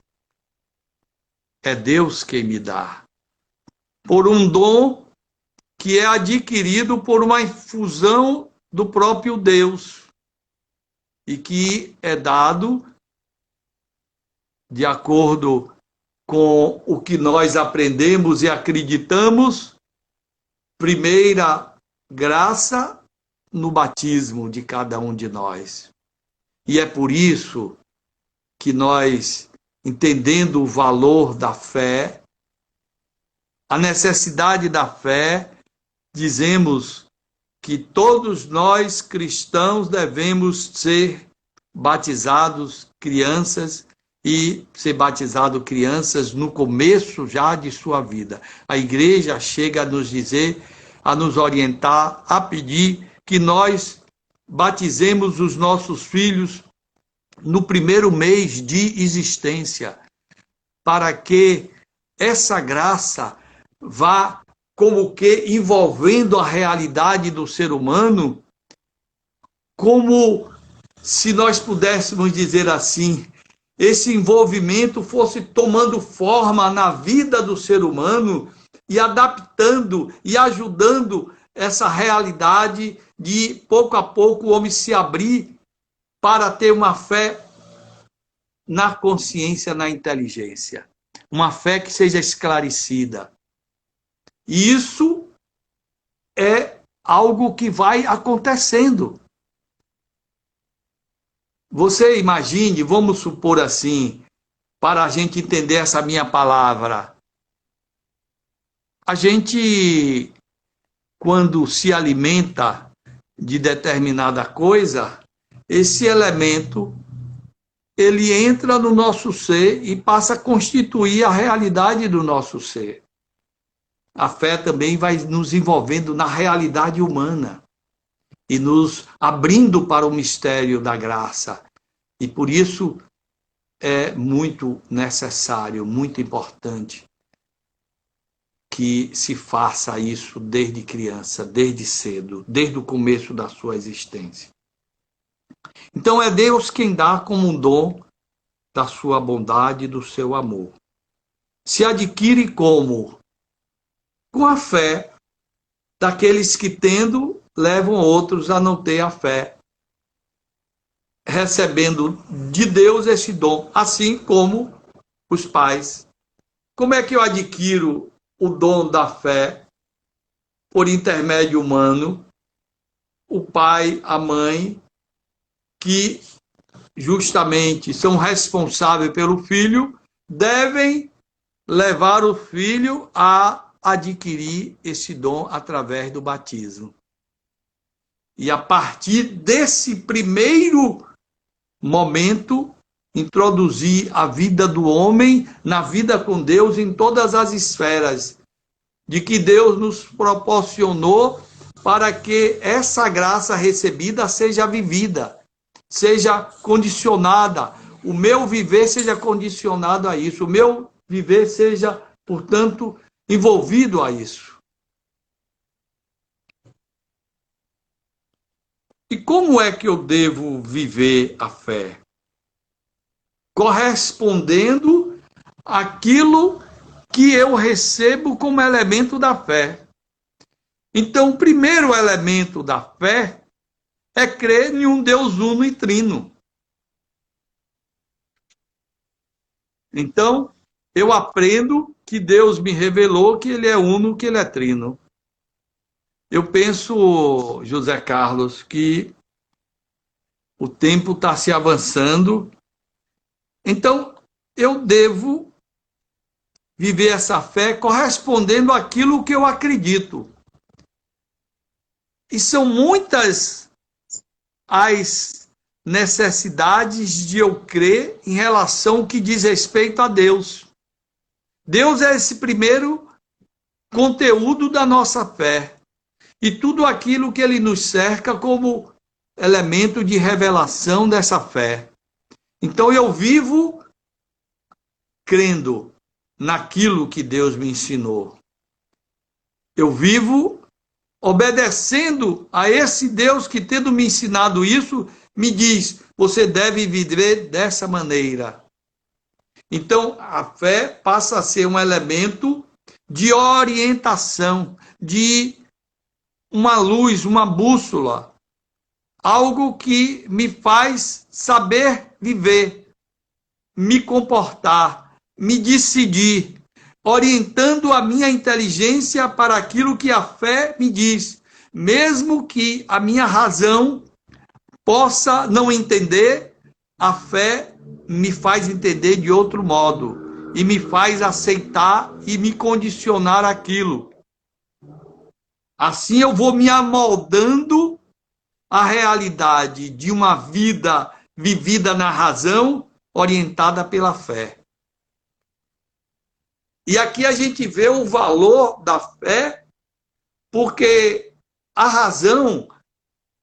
É Deus quem me dá. Por um dom que é adquirido por uma infusão do próprio Deus e que é dado de acordo com o que nós aprendemos e acreditamos, primeira graça no batismo de cada um de nós. E é por isso que nós, entendendo o valor da fé, a necessidade da fé, dizemos que todos nós cristãos devemos ser batizados, crianças, e ser batizado crianças no começo já de sua vida. A igreja chega a nos dizer, a nos orientar, a pedir que nós batizemos os nossos filhos no primeiro mês de existência, para que essa graça vá como que envolvendo a realidade do ser humano, como se nós pudéssemos dizer assim, esse envolvimento fosse tomando forma na vida do ser humano e adaptando e ajudando essa realidade de, pouco a pouco, o homem se abrir para ter uma fé na consciência, na inteligência. Uma fé que seja esclarecida. E isso é algo que vai acontecendo. Você imagine, vamos supor assim, para a gente entender essa minha palavra. A gente, quando se alimenta de determinada coisa, esse elemento, ele entra no nosso ser e passa a constituir a realidade do nosso ser. A fé também vai nos envolvendo na realidade humana e nos abrindo para o mistério da graça. E por isso é muito necessário, muito importante que se faça isso desde criança, desde cedo, desde o começo da sua existência. Então é Deus quem dá como um dom da sua bondade e do seu amor. Se adquire como? Com a fé daqueles que, tendo, levam outros a não ter a fé, recebendo de Deus esse dom, assim como os pais. Como é que eu adquiro o dom da fé? Por intermédio humano, o pai, a mãe, que justamente são responsáveis pelo filho, devem levar o filho a adquirir esse dom através do batismo. E a partir desse primeiro momento, introduzir a vida do homem na vida com Deus em todas as esferas de que Deus nos proporcionou para que essa graça recebida seja vivida, seja condicionada, o meu viver seja condicionado a isso, o meu viver seja, portanto, envolvido a isso. E como é que eu devo viver a fé? Correspondendo àquilo que eu recebo como elemento da fé. Então, o primeiro elemento da fé é crer em um Deus uno e trino. Então, eu aprendo que Deus me revelou que Ele é uno, que Ele é trino. Eu penso, José Carlos, que o tempo está se avançando. Então, eu devo viver essa fé correspondendo àquilo que eu acredito. E são muitas as necessidades de eu crer em relação ao que diz respeito a Deus. Deus é esse primeiro conteúdo da nossa fé. E tudo aquilo que Ele nos cerca como elemento de revelação dessa fé. Então eu vivo crendo naquilo que Deus me ensinou. Eu vivo obedecendo a esse Deus que, tendo me ensinado isso, me diz, você deve viver dessa maneira. Então, a fé passa a ser um elemento de orientação, de uma luz, uma bússola, algo que me faz saber viver, me comportar, me decidir, orientando a minha inteligência para aquilo que a fé me diz, mesmo que a minha razão possa não entender, a fé me faz entender de outro modo e me faz aceitar e me condicionar aquilo. Assim eu vou me amoldando à realidade de uma vida vivida na razão orientada pela fé. E aqui a gente vê o valor da fé, porque a razão,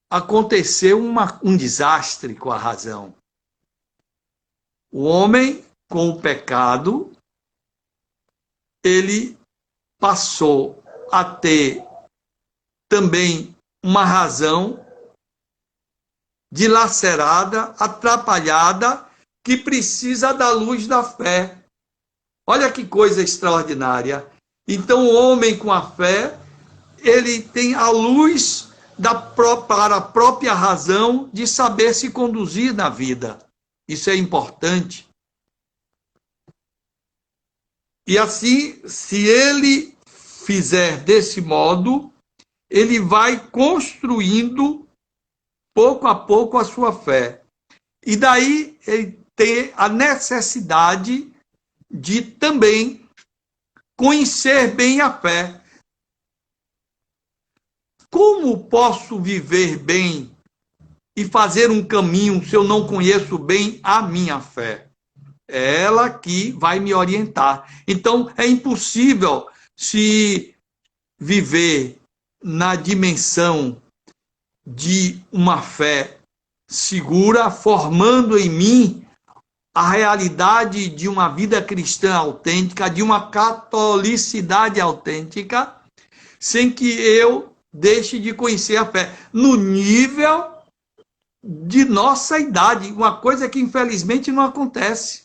aconteceu um desastre com a razão. O homem, com o pecado, ele passou a ter também uma razão dilacerada, atrapalhada, que precisa da luz da fé. Olha que coisa extraordinária. Então, o homem com a fé, ele tem a luz para a própria razão de saber se conduzir na vida. Isso é importante. E assim, se ele fizer desse modo, ele vai construindo pouco a pouco a sua fé. E daí ele tem a necessidade de também conhecer bem a fé. Como posso viver bem e fazer um caminho se eu não conheço bem a minha fé? É ela que vai me orientar. Então, é impossível se viver na dimensão de uma fé segura, formando em mim a realidade de uma vida cristã autêntica, de uma catolicidade autêntica, sem que eu deixe de conhecer a fé no nível de nossa idade, uma coisa que infelizmente não acontece.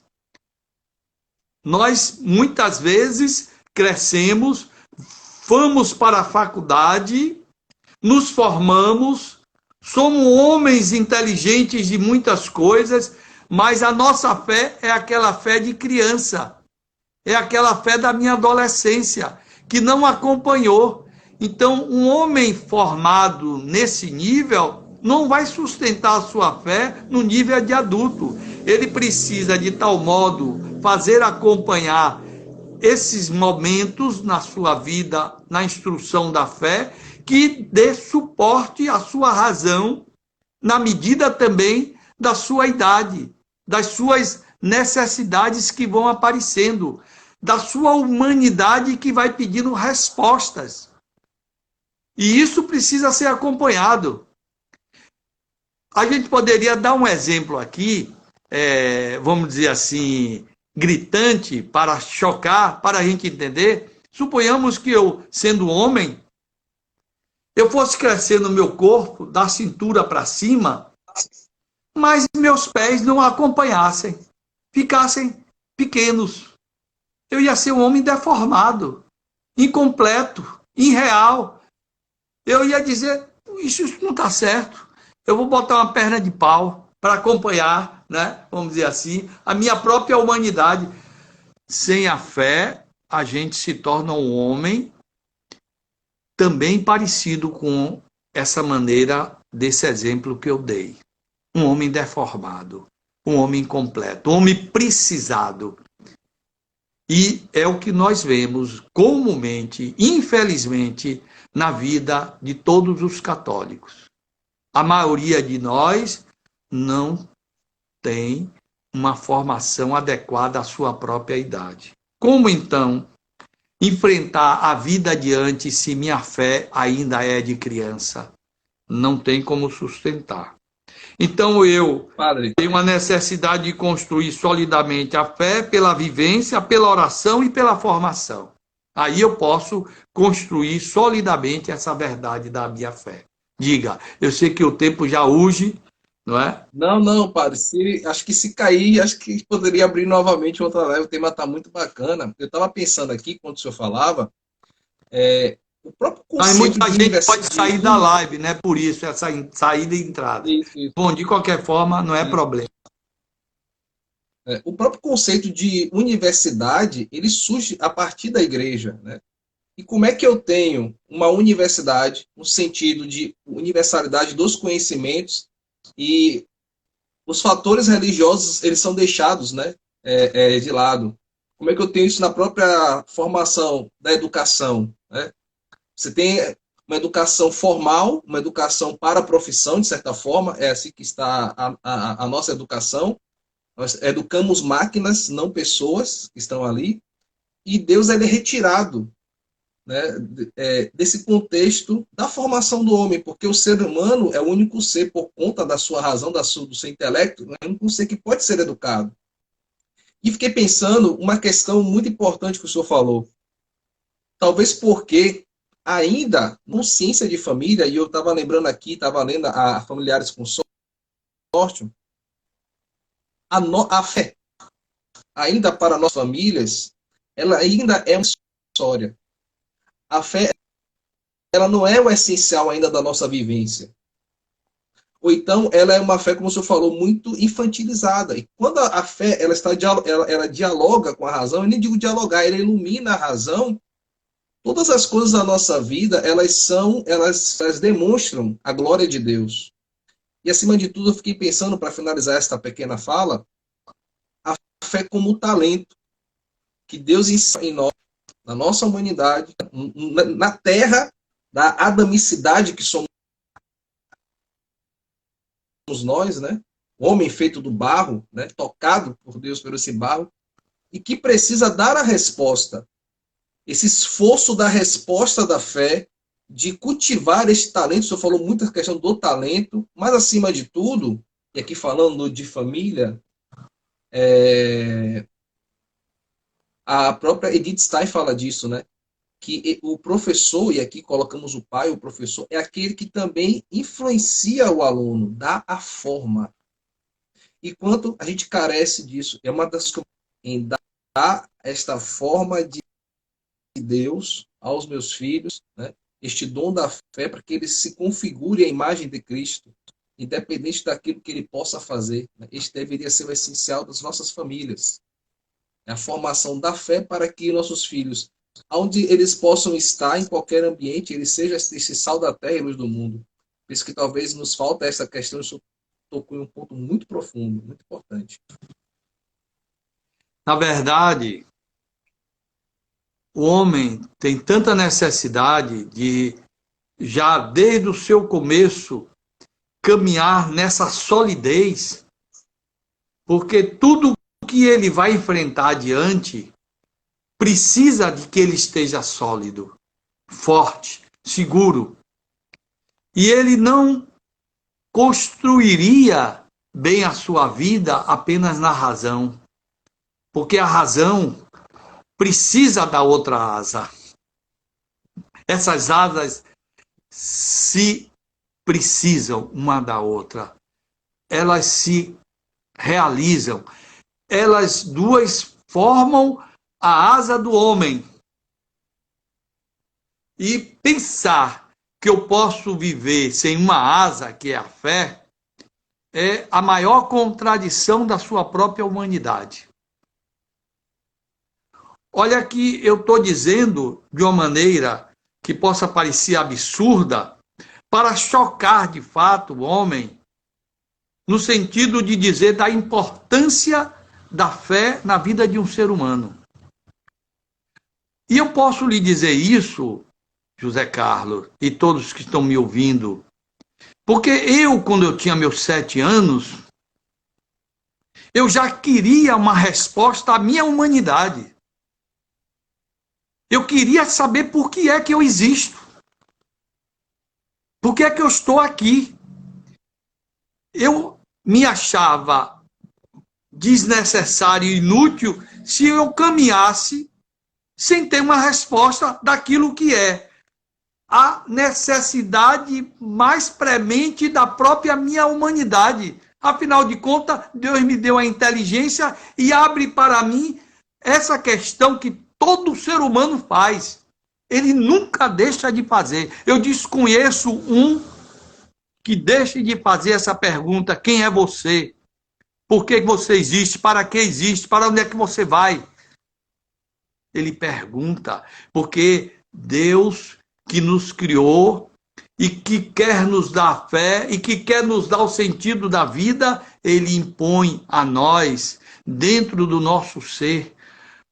Nós muitas vezes crescemos, vamos para a faculdade, nos formamos, somos homens inteligentes de muitas coisas, mas a nossa fé é aquela fé de criança, é aquela fé da minha adolescência, que não acompanhou. Então, um homem formado nesse nível não vai sustentar a sua fé no nível de adulto. Ele precisa, de tal modo, fazer acompanhar esses momentos na sua vida, na instrução da fé, que dê suporte à sua razão, na medida também da sua idade, das suas necessidades que vão aparecendo, da sua humanidade que vai pedindo respostas. E isso precisa ser acompanhado. A gente poderia dar um exemplo aqui, vamos dizer assim, gritante, para chocar, para a gente entender. Suponhamos que eu, sendo homem, eu fosse crescer no meu corpo, da cintura para cima, mas meus pés não acompanhassem, ficassem pequenos. Eu ia ser um homem deformado, incompleto, irreal. Eu ia dizer, isso não está certo. Eu vou botar uma perna de pau para acompanhar, né, vamos dizer assim, a minha própria humanidade. Sem a fé, a gente se torna um homem também parecido com essa maneira desse exemplo que eu dei. Um homem deformado, um homem incompleto, um homem precisado. E é o que nós vemos comumente, infelizmente, na vida de todos os católicos. A maioria de nós não tem uma formação adequada à sua própria idade. Como então enfrentar a vida adiante se minha fé ainda é de criança? Não tem como sustentar. Então eu tenho uma necessidade de construir solidamente a fé pela vivência, pela oração e pela formação. Aí eu posso construir solidamente essa verdade da minha fé. Diga, eu sei que o tempo já urge, não é? Não, padre. Acho que se cair, acho que poderia abrir novamente outra live. O tema está muito bacana. Eu estava pensando aqui, quando o senhor falava, o próprio conceito muita de gente pode sair da live, né? Por isso, essa saída e entrada. Isso. Bom, de qualquer forma, não é problema. O próprio conceito de universidade, ele surge a partir da igreja, né? E como é que eu tenho uma universidade, no sentido de universalidade dos conhecimentos, e os fatores religiosos, eles são deixados, né, de lado? Como é que eu tenho isso na própria formação da educação, né? Você tem uma educação formal, uma educação para a profissão, de certa forma, é assim que está a nossa educação, Nós educamos máquinas, não pessoas que estão ali, e Deus ele é retirado, né, desse contexto da formação do homem, porque o ser humano é o único ser, por conta da sua razão, do seu intelecto, é o único ser que pode ser educado. E fiquei pensando uma questão muito importante que o senhor falou. Talvez porque ainda, consciência de família, e eu estava lembrando aqui, estava lendo a Familiares com Consórcio, a fé, ainda para nossas famílias, ela ainda é uma história. A fé, ela não é o essencial ainda da nossa vivência. Ou então, ela é uma fé, como o senhor falou, muito infantilizada. E quando a fé ela dialoga com a razão, eu nem digo dialogar, ela ilumina a razão, todas as coisas da nossa vida, elas demonstram a glória de Deus. E, acima de tudo, eu fiquei pensando, para finalizar esta pequena fala, a fé como talento que Deus ensina em nós, na nossa humanidade, na terra da adamicidade que somos nós, né? O homem feito do barro, né? Tocado por Deus pelo esse barro, e que precisa dar a resposta. Esse esforço da resposta da fé, de cultivar este talento. O senhor falou muito a questão do talento, mas acima de tudo, e aqui falando de família, a própria Edith Stein fala disso, né? Que o professor, e aqui colocamos o pai, o professor, é aquele que também influencia o aluno, dá a forma. E quanto a gente carece disso, é uma das coisas em dar esta forma de Deus aos meus filhos, né? Este dom da fé, para que ele se configure à imagem de Cristo, independente daquilo que ele possa fazer. Né? Este deveria ser o essencial das nossas famílias. A formação da fé para que nossos filhos, onde eles possam estar, em qualquer ambiente, ele seja esse sal da terra e luz do mundo. Por isso que talvez nos falta essa questão, isso tocou em um ponto muito profundo, muito importante. Na verdade, o homem tem tanta necessidade de, já desde o seu começo, caminhar nessa solidez, porque tudo que ele vai enfrentar adiante precisa de que ele esteja sólido, forte, seguro. E ele não construiria bem a sua vida apenas na razão, porque a razão precisa da outra asa. Essas asas se precisam uma da outra. Elas se realizam. Elas duas formam a asa do homem. E pensar que eu posso viver sem uma asa, que é a fé, é a maior contradição da sua própria humanidade. Olha que eu estou dizendo de uma maneira que possa parecer absurda, para chocar de fato o homem, no sentido de dizer da importância da fé na vida de um ser humano. E eu posso lhe dizer isso, José Carlos, e todos que estão me ouvindo, porque eu, quando eu tinha meus 7 anos, eu já queria uma resposta à minha humanidade. Eu queria saber por que é que eu existo. Por que é que eu estou aqui? Eu me achava desnecessário e inútil se eu caminhasse sem ter uma resposta daquilo que é a necessidade mais premente da própria minha humanidade. Afinal de contas, Deus me deu a inteligência e abre para mim essa questão que todo ser humano faz. Ele nunca deixa de fazer. Eu desconheço um que deixe de fazer essa pergunta: quem é você? Por que você existe? Para que existe? Para onde é que você vai? Ele pergunta, porque Deus que nos criou e que quer nos dar fé e que quer nos dar o sentido da vida, ele impõe a nós, dentro do nosso ser,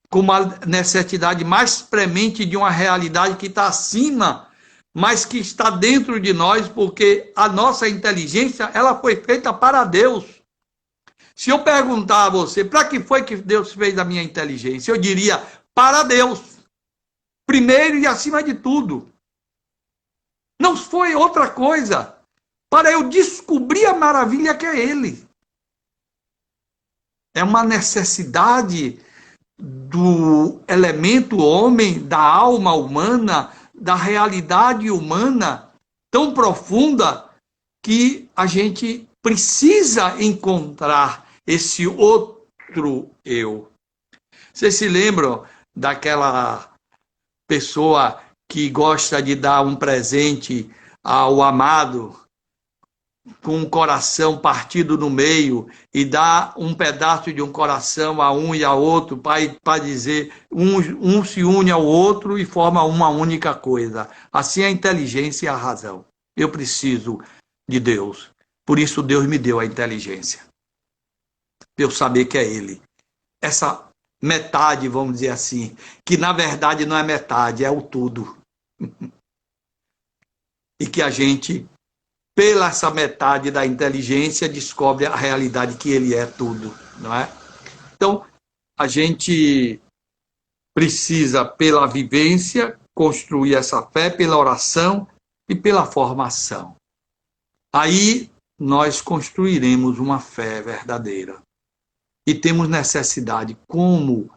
como a necessidade mais premente de uma realidade que está acima, mas que está dentro de nós, porque a nossa inteligência ela foi feita para Deus. Se eu perguntar a você, para que foi que Deus fez a minha inteligência? Eu diria, para Deus. Primeiro e acima de tudo. Não foi outra coisa. Para eu descobrir a maravilha que é Ele. É uma necessidade do elemento homem, da alma humana, da realidade humana tão profunda que a gente precisa encontrar esse outro eu. Vocês se lembram daquela pessoa que gosta de dar um presente ao amado com um coração partido no meio e dá um pedaço de um coração a um e a outro para dizer um se une ao outro e forma uma única coisa. Assim é a inteligência e a razão. Eu preciso de Deus. Por isso Deus me deu a inteligência. Eu saber que é Ele. Essa metade, vamos dizer assim, que na verdade não é metade, é o tudo. E que a gente, pela essa metade da inteligência, descobre a realidade que Ele é tudo, não é? Então, a gente precisa, pela vivência, construir essa fé pela oração e pela formação. Aí nós construiremos uma fé verdadeira. E temos necessidade, como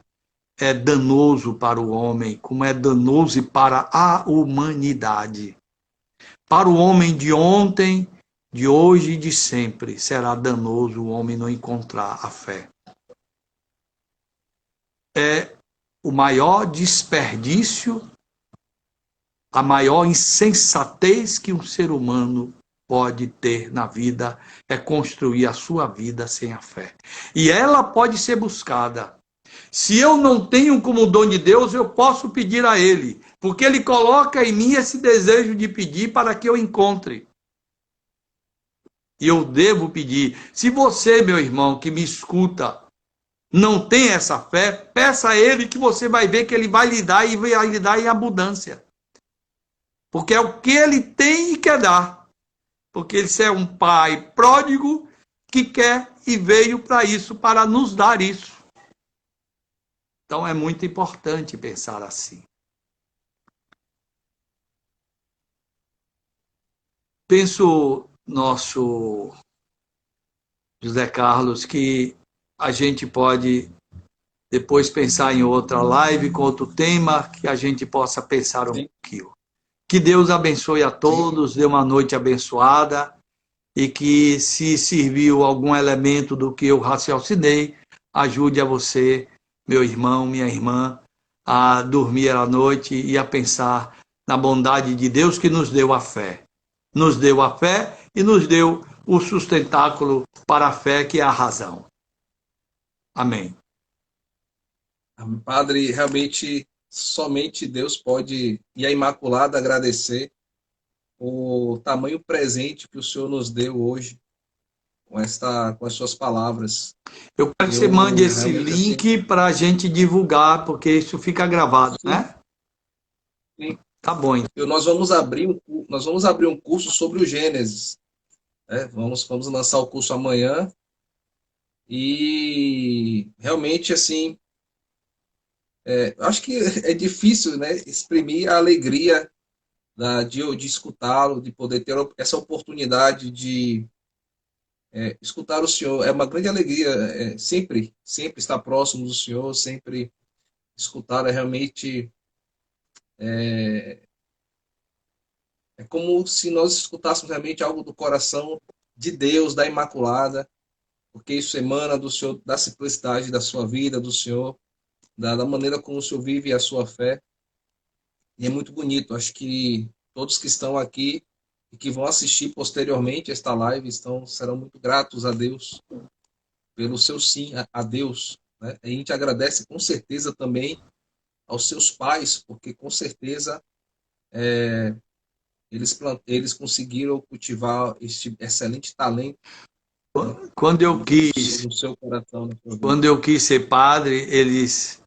é danoso para o homem, como é danoso para a humanidade. Para o homem de ontem, de hoje e de sempre, será danoso o homem não encontrar a fé. É o maior desperdício, a maior insensatez que um ser humano pode ter na vida é construir a sua vida sem a fé. E ela pode ser buscada. Se eu não tenho como dom de Deus, eu posso pedir a Ele, porque Ele coloca em mim esse desejo de pedir para que eu encontre. E eu devo pedir. Se você, meu irmão, que me escuta, não tem essa fé, peça a Ele que você vai ver que Ele vai lhe dar e vai lhe dar em abundância. Porque é o que Ele tem e quer dar. Porque Ele é um pai pródigo que quer e veio para isso, para nos dar isso. Então é muito importante pensar assim. Penso, nosso José Carlos, que a gente pode depois pensar em outra live com outro tema, que a gente possa pensar um pouquinho. Que Deus abençoe a todos, dê uma noite abençoada e que, se serviu algum elemento do que eu raciocinei, ajude a você, meu irmão, minha irmã, a dormir à noite e a pensar na bondade de Deus que nos deu a fé. Nos deu a fé e nos deu o sustentáculo para a fé, que é a razão. Amém. Padre, realmente somente Deus pode, e a Imaculada, agradecer o tamanho presente que o Senhor nos deu hoje com as suas palavras. Eu quero que você mande esse link assim, para a gente divulgar, porque isso fica gravado, sim, né? Sim. Tá bom. Então. Nós vamos abrir um curso sobre o Gênesis. Né? Vamos lançar o curso amanhã. E realmente, assim, acho que é difícil, né, exprimir a alegria de escutá-lo, de poder ter essa oportunidade de escutar o Senhor. É uma grande alegria sempre estar próximo do Senhor, sempre escutar. Realmente é como se nós escutássemos realmente algo do coração de Deus, da Imaculada, porque isso emana do Senhor, da simplicidade da sua vida, do Senhor, da maneira como o Senhor vive a sua fé. E é muito bonito. Acho que todos que estão aqui e que vão assistir posteriormente esta live serão muito gratos a Deus pelo seu sim a Deus. Né? A gente agradece com certeza também aos seus pais, porque com certeza eles conseguiram cultivar este excelente talento. Quando eu quis, no seu coração, quando eu quis ser padre, eles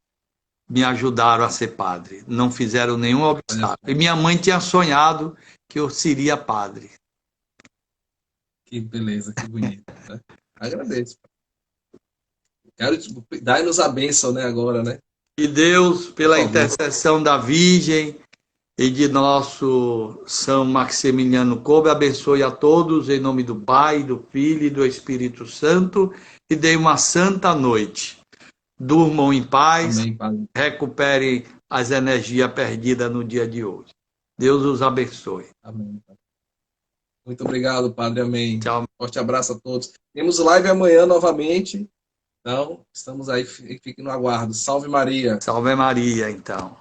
me ajudaram a ser padre. Não fizeram nenhum obstáculo. E minha mãe tinha sonhado que eu seria padre. Que beleza, que bonito. Né? Agradeço. Quero dar-nos a bênção, né, agora, né? E Deus, Por pela favor. intercessão da Virgem e de nosso São Maximiliano Kolbe, abençoe a todos em nome do Pai, do Filho e do Espírito Santo e dê uma santa noite. Durmam em paz, Amém, Padre. recuperem as energias perdidas no dia de hoje. Deus os abençoe. Amém. Muito obrigado, Padre. Amém. Tchau. Forte abraço a todos. Temos live amanhã novamente. Então, estamos aí, fiquem no aguardo. Salve Maria. Salve Maria, então.